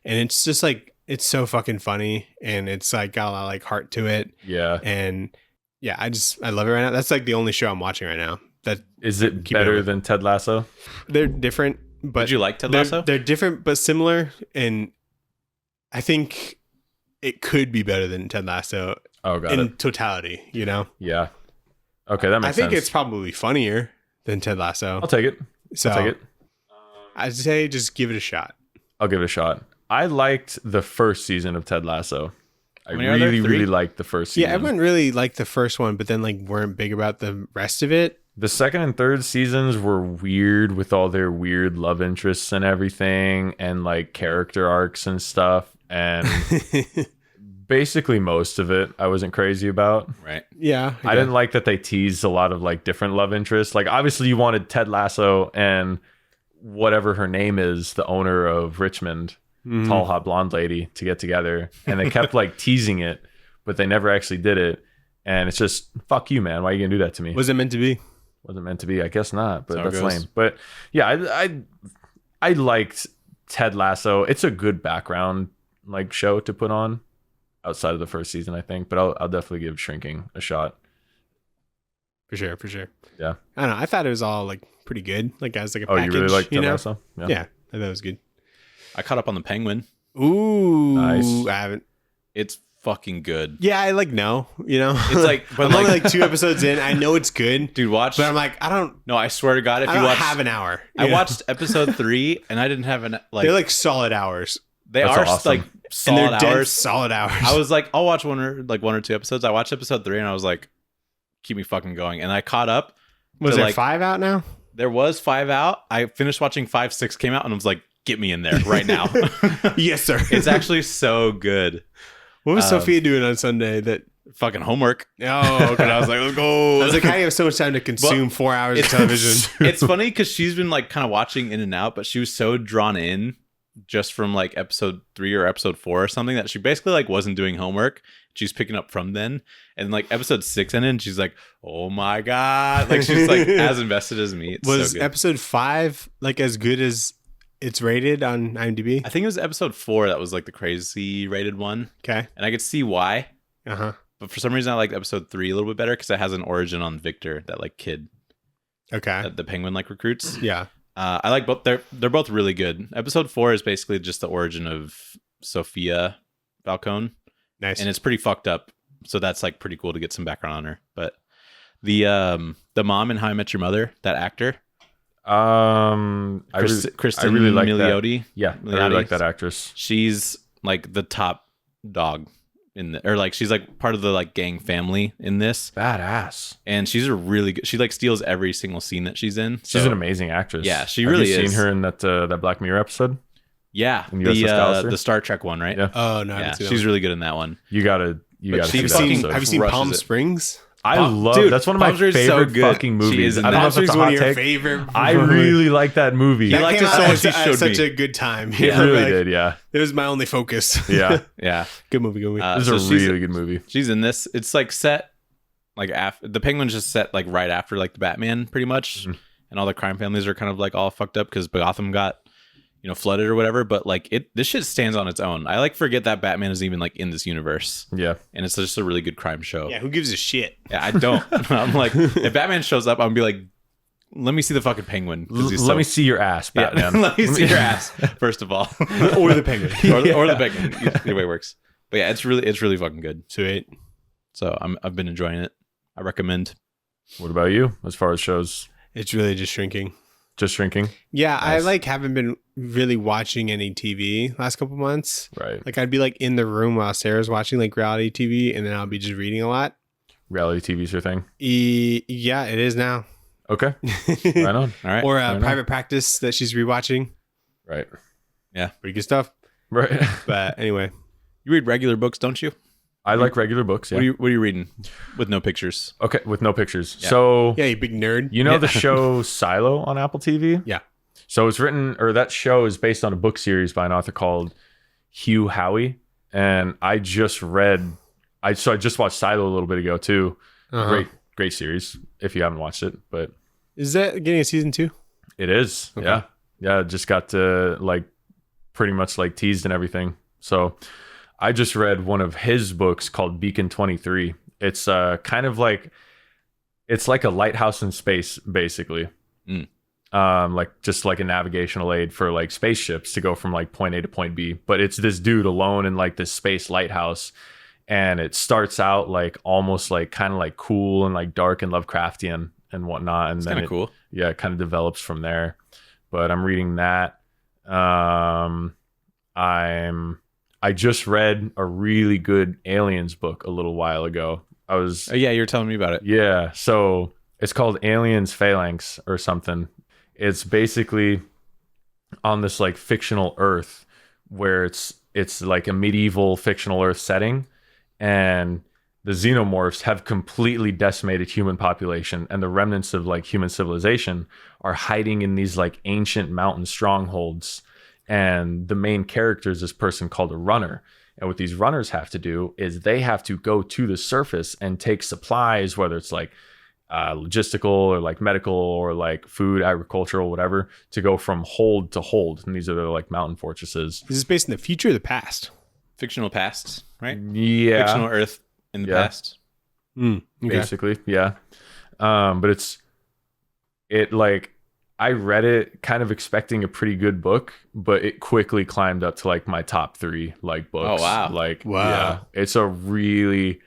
and it's just like it's so fucking funny, and it's like got a lot of like heart to it, Yeah. and yeah, I love it right now. That's like the only show I'm watching right now. That Is it Keep it better over. than Ted Lasso? they're different, but Did you like Ted they're, Lasso? they're different but similar, and I think it could be better than Ted Lasso Oh, got in it. totality. You know, Yeah. Okay, that makes sense. I think it's probably funnier than Ted Lasso. I'll take it. So I'll take it. I'd say just give it a shot. I'll give it a shot. I liked the first season of Ted Lasso. I many are there? really, 3? really liked the first season. Yeah, everyone really liked the first one, but then like weren't big about the rest of it. The second and third seasons were weird with all their weird love interests and everything and like character arcs and stuff. And basically most of it I wasn't crazy about. Right. Yeah. I didn't like that they teased a lot of like different love interests. Like obviously you wanted Ted Lasso and whatever her name is, the owner of Richmond, tall, hot, blonde lady, to get together. And they kept like teasing it, but they never actually did it. And it's just, fuck you, man. Why are you going to do that to me? Was it meant to be? Wasn't meant to be. I guess not, but That's how it that's goes. lame. But yeah, I liked Ted Lasso. It's a good background like show to put on outside of the first season, I think. But I'll definitely give Shrinking a shot. For sure, for sure. Yeah. I don't know. I thought it was all like pretty good. Like as like a Oh, package. you really like you Ted know? Lasso? Yeah, I thought it was good. I caught up on The Penguin. Ooh, Nice. I haven't. It's fucking good. Yeah, I like know. You know, It's like, but I'm only like, like 2 episodes in. I know it's good, dude, watch. but I'm like, I don't. No, I swear to God, if I you don't watch, have an hour. I you know? watched episode 3, and I didn't have an like. They're like solid hours, They That's are awesome. like and solid they're dense, hours. solid hours. I was like, I'll watch one or 2 episodes. I watched episode 3, and I was like, keep me fucking going. And I caught up. was to, there like, 5 out now? There was 5 out. I finished watching 5, 6 came out, and I was like, get me in there right now. Yes, sir. It's actually so good. What was Sophia doing on Sunday? That Fucking homework. oh, okay. I was like, let's go. I was like, how do you have so much time to consume 4 hours of television? It's funny because she's been like kind of watching in and out, but she was so drawn in just from like episode 3 or episode 4 or something that she basically like wasn't doing homework. She's picking up from then, and like episode 6 and she's like, oh my God, like she's like as invested as me. It's Was so good. episode 5 like as good as it's rated on IMDb? I think it was episode 4 that was like the crazy rated one, Okay. and I could see why. Uh-huh. But for some reason, I liked episode 3 a little bit better because it has an origin on Victor, that like kid Okay. that the penguin like recruits. Yeah. I like both. They're both really good. Episode 4 is basically just the origin of Sophia Falcone, Nice. and it's pretty fucked up. So that's like pretty cool to get some background on her. But the mom in How I Met Your Mother, that actor, Kristen I really like that. Milioti. Yeah, I really Milioti. like that actress. She's like the top dog in the, or like she's like part of the like gang family in this, Badass. and she's a really good. She like steals every single scene that she's in. She's So, an amazing actress. Yeah, she Have really you is. seen her in that Black Mirror episode? Yeah, In USS Callister? the Star Trek one, right? Yeah. oh, no. I Yeah, haven't seen that she's one. really good in that one. You gotta But see she that fucking- episode. Have you seen crushes Palm it. Springs? I Palm- love Dude, that's one of my Palm Springs is so favorite good. fucking She movies. is in I don't know that. if it's a Palm Springs is one hot of your take. favorite. I really like that movie. You That liked came it so out much you at showed such me. a good time. It You know, really like, did, yeah. It was my only focus. Yeah. Yeah, Good movie. Good movie. This so is a she's- really good movie. She's in this. It's like set like after the Penguin's just set like right after like the Batman, pretty much, and all the crime families are kind of like all fucked up because Gotham got flooded or whatever. But like this shit stands on its own. I like forget that Batman is even like in this universe, Yeah. and it's just a really good crime show. yeah, who gives a shit? Yeah, I don't. I'm like, if Batman shows up, I'm gonna be like, let me see the fucking Penguin. 'cause he's Let so- me see your ass, Yeah, Batman. let me see your ass first of all, Or the Penguin. or the Penguin. Either way works. But yeah, it's really fucking good. Sweet. So I've been enjoying it. I recommend. What about you as far as shows? It's really just shrinking. Just Shrinking? Yeah, I Nice. like haven't been really watching any TV last couple months. Right. Like I'd be like in the room while Sarah's watching like reality TV, and then I'll be just reading a lot. Reality TV's your thing? Yeah, it is now. Okay. Right on. All right. Or I know. Private Practice that she's rewatching. Right. Pretty good stuff. Right. But anyway, You read regular books, don't you? I like regular books, yeah. What are you reading with no pictures? Okay, with no pictures. Yeah. So, yeah, you big nerd. you know the show Silo on Apple TV? Yeah. So it's written, or that show is based on a book series by an author called Hugh Howey. And I just just watched Silo a little bit ago too. Uh-huh. Great series if you haven't watched it, but Is that getting a season 2? it is. Okay. Yeah. Yeah. It just got like pretty much like teased and everything. So I just read one of his books called Beacon 23. It's kind of like, it's like a lighthouse in space, basically. Mm. Like just like a navigational aid for like spaceships to go from like point A to point B. But it's this dude alone in like this space lighthouse. and it starts out like almost like kind of like cool and like dark and Lovecraftian and whatnot, and It's then kind of cool. yeah, it kind of develops from there. But I'm reading that. I just read a really good aliens book a little while ago. Oh yeah, you were telling me about it. Yeah, so it's called Aliens Phalanx or something. It's basically on this like fictional Earth where it's like a medieval fictional Earth setting, and the xenomorphs have completely decimated human population, and the remnants of like human civilization are hiding in these like ancient mountain strongholds. And the main character is this person called a runner. And what these runners have to do is they have to go to the surface and take supplies, whether it's like logistical or like medical or like food, agricultural, whatever, to go from hold to hold. And these are the like mountain fortresses. Is this based in the future or the past? Fictional past, right? Yeah. Fictional Earth in the past. Okay. Basically, yeah. But it like, I read it kind of expecting a pretty good book, but it quickly climbed up to like my top 3 like books. Oh, wow. Like, Wow. yeah, it's a really,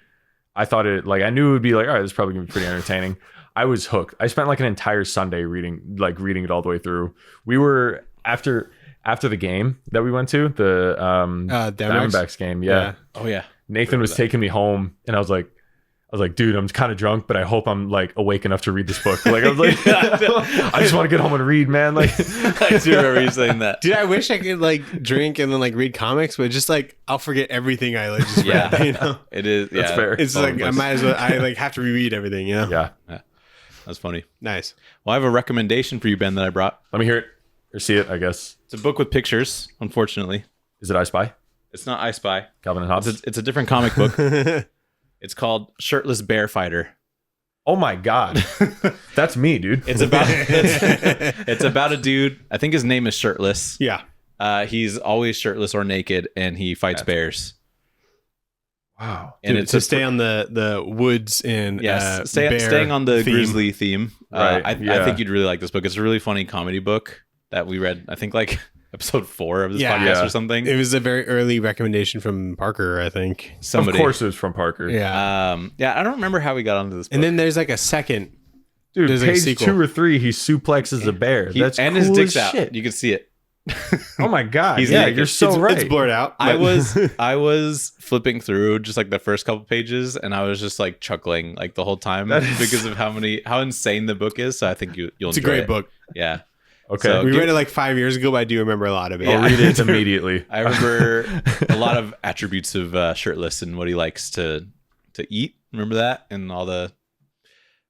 I thought it like, I knew it would be like, all right, this is probably gonna be pretty entertaining. I was hooked. I spent like an entire Sunday reading it all the way through. We were after the game that we went to, the Diamondbacks game. Yeah. Oh yeah. Nathan was taking me home, and I was like, dude, I'm kind of drunk, but I hope I'm like awake enough to read this book. Like I was like, I just want to get home and read, man. Like I do remember you saying that. Dude, I wish I could like drink and then like read comics, but just like I'll forget everything I like just read. You know, It is. Yeah, That's fair. it's like I might as well. I like have to reread everything. You know. yeah. That's funny. Nice. Well, I have a recommendation for you, Ben, that I brought. Let me hear it or see it, I guess. It's a book with pictures. Unfortunately, Is it I Spy? it's not I Spy. Calvin and Hobbes? It's a different comic book. It's called Shirtless Bear Fighter. Oh my God. That's me, dude. It's about it's about a dude. I think his name is Shirtless. Yeah. He's always shirtless or naked, and he fights bears. Wow. And Dude, it's to stay on the woods and yes, bear staying on the theme. grizzly theme. Right, I yeah. think you'd really like this book. It's a really funny comedy book that we read. I think like episode 4 of this Yeah. podcast Yeah. or something. It was a very early recommendation from Parker, I think. Somebody. Of course it was from Parker. Yeah. Yeah, I don't remember how we got onto this book. And then there's like a second. Dude, There's like a page sequel. 2 or 3, he suplexes a bear. That's and cool his dick's as out. shit. You can see it. Oh my God. He's Yeah, naked. you're so right. It's blurred out. I but- was flipping through just like the first couple pages, and I was just like chuckling like the whole time That is- because of how insane the book is. So I think you'll It's a enjoy great it. book. Yeah. Okay. So- We give- read it like 5 years ago, but I do remember a lot of it. I'll read it immediately. I remember a lot of attributes of Shirtless and what he likes to eat. Remember that? And all the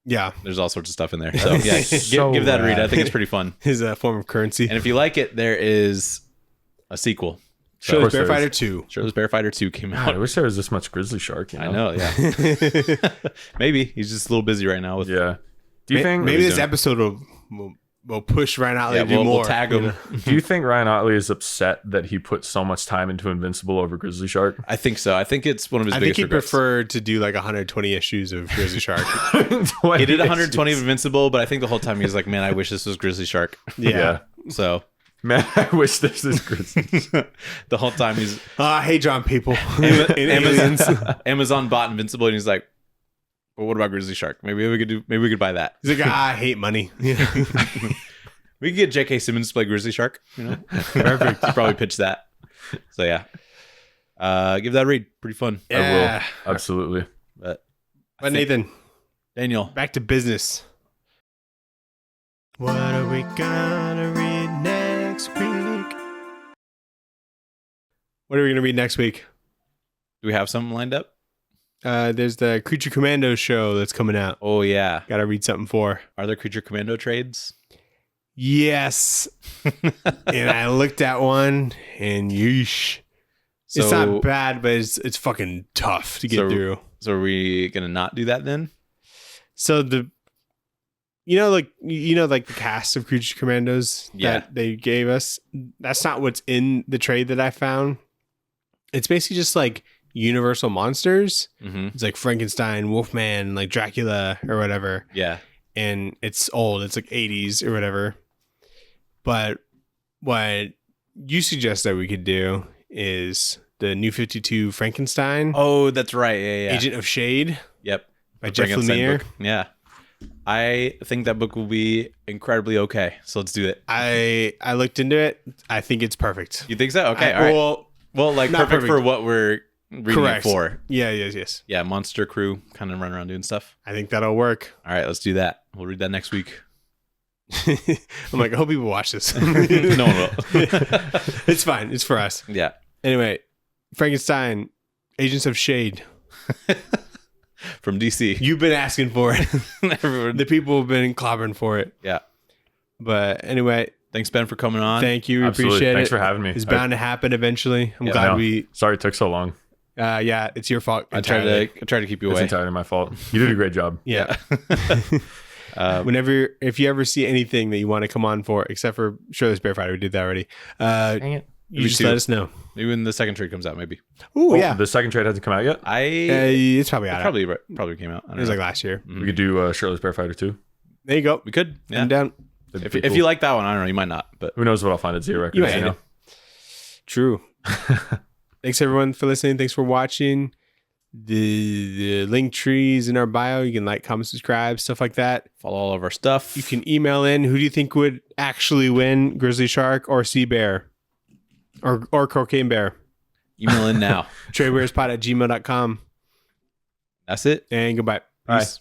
Yeah. there's all sorts of stuff in there. So yeah, So give that a read. I rad. think it's pretty fun. His form of currency. And if you like it, there is a sequel. Shirtless course Bear there is. Fighter 2. Shirtless Bear Fighter 2 came God, I out. wish there was this much GrizzlyShark. You know? I know, yeah. Maybe he's just a little busy right now with Yeah. Do you think Maybe this doing? episode will push Ryan Otley yeah, to do we'll more. tag him. Do you think Ryan Otley is upset that he put so much time into Invincible over GrizzlyShark? I think so. I think it's one of his I think biggest he'd regrets. prefer to do like 120 issues of Grizzly Shark. He did 120 of Invincible, but I think the whole time he was like, "Man, I wish this was GrizzlyShark." Yeah. So Man, I wish this is Grizzly. the whole time he's Hey, John, people. In aliens. Amazon bought Invincible, and he's like, "Well, what about GrizzlyShark? Maybe we could buy that. He's like, I hate money. We could get J.K. Simmons to play GrizzlyShark. You know, perfect. He'd probably pitch that. So yeah, give that a read. Pretty fun. Yeah. I will. Absolutely. But But Nathan, Daniel, back to business. What are we gonna read next week? What are we gonna read next week? do we have something lined up? There's the Creature Commando show that's coming out. Oh yeah. Gotta read something for. Are there Creature Commando trades? Yes. And I looked at one and yeesh. So, It's not bad, but it's fucking tough to get So- through. So are we gonna not do that then? So like the cast of Creature Commandos Yeah. that they gave us, that's not what's in the trade that I found. It's basically just like universal monsters. Mm-hmm. It's like Frankenstein, Wolfman, like Dracula or whatever. Yeah. And it's old. It's like 80s or whatever. But what you suggest that we could do is the New 52 Frankenstein, Oh, that's right. Yeah. Agent of Shade Yep. by The Jeff Frankenstein Lemire. book. Yeah. I think that book will be incredibly okay. So let's do it. I looked into it. I think it's perfect. You think so? Okay. All right. Well, like not perfect for perfect. what we're reading Correct. it for. Yeah, yes. Yeah. Monster crew kind of run around doing stuff. I think that'll work. All right. Let's do that. We'll read that next week. I'm like, I hope people watch this. No one will. It's fine. It's for us. Yeah. Anyway, Frankenstein, Agents of Shade. From DC. You've been asking for it. Everyone. The people have been clobbering for it. Yeah. But anyway, Thanks, Ben, for coming on. thank you. We Absolutely. appreciate Thanks it. for having me. It's bound to happen eventually. I'm Yeah, glad No, we. sorry it took so long. Yeah, it's your fault. I tried to keep you It's away. entirely my fault. You did a great job. Yeah. If you ever see anything that you want to come on for, except for Shirtless Bear Fighter, we did that already. Dang it. You Me just too. let us know. Maybe when the second trade comes out, maybe. Ooh, Oh, yeah. The second trade hasn't come out yet. It's probably out. Probably came out. I It don't was know. like last year. We could do Shirtless Bear Fighter 2. There you go. We could. Yeah. I'm down. That'd be If pretty you cool. like that one, I don't know. You might not, but Who knows what I'll find at Zero Records, You might you hate know? it. True. Thanks everyone for listening. Thanks for watching. The link trees in our bio. You can like, comment, subscribe, stuff like that. follow all of our stuff. You can email in. Who do you think would actually win, Grizzly Shark or Sea Bear? Or Cocaine Bear? email in now. tradewaiterspod@gmail.com. That's it. And goodbye. Bye. Peace.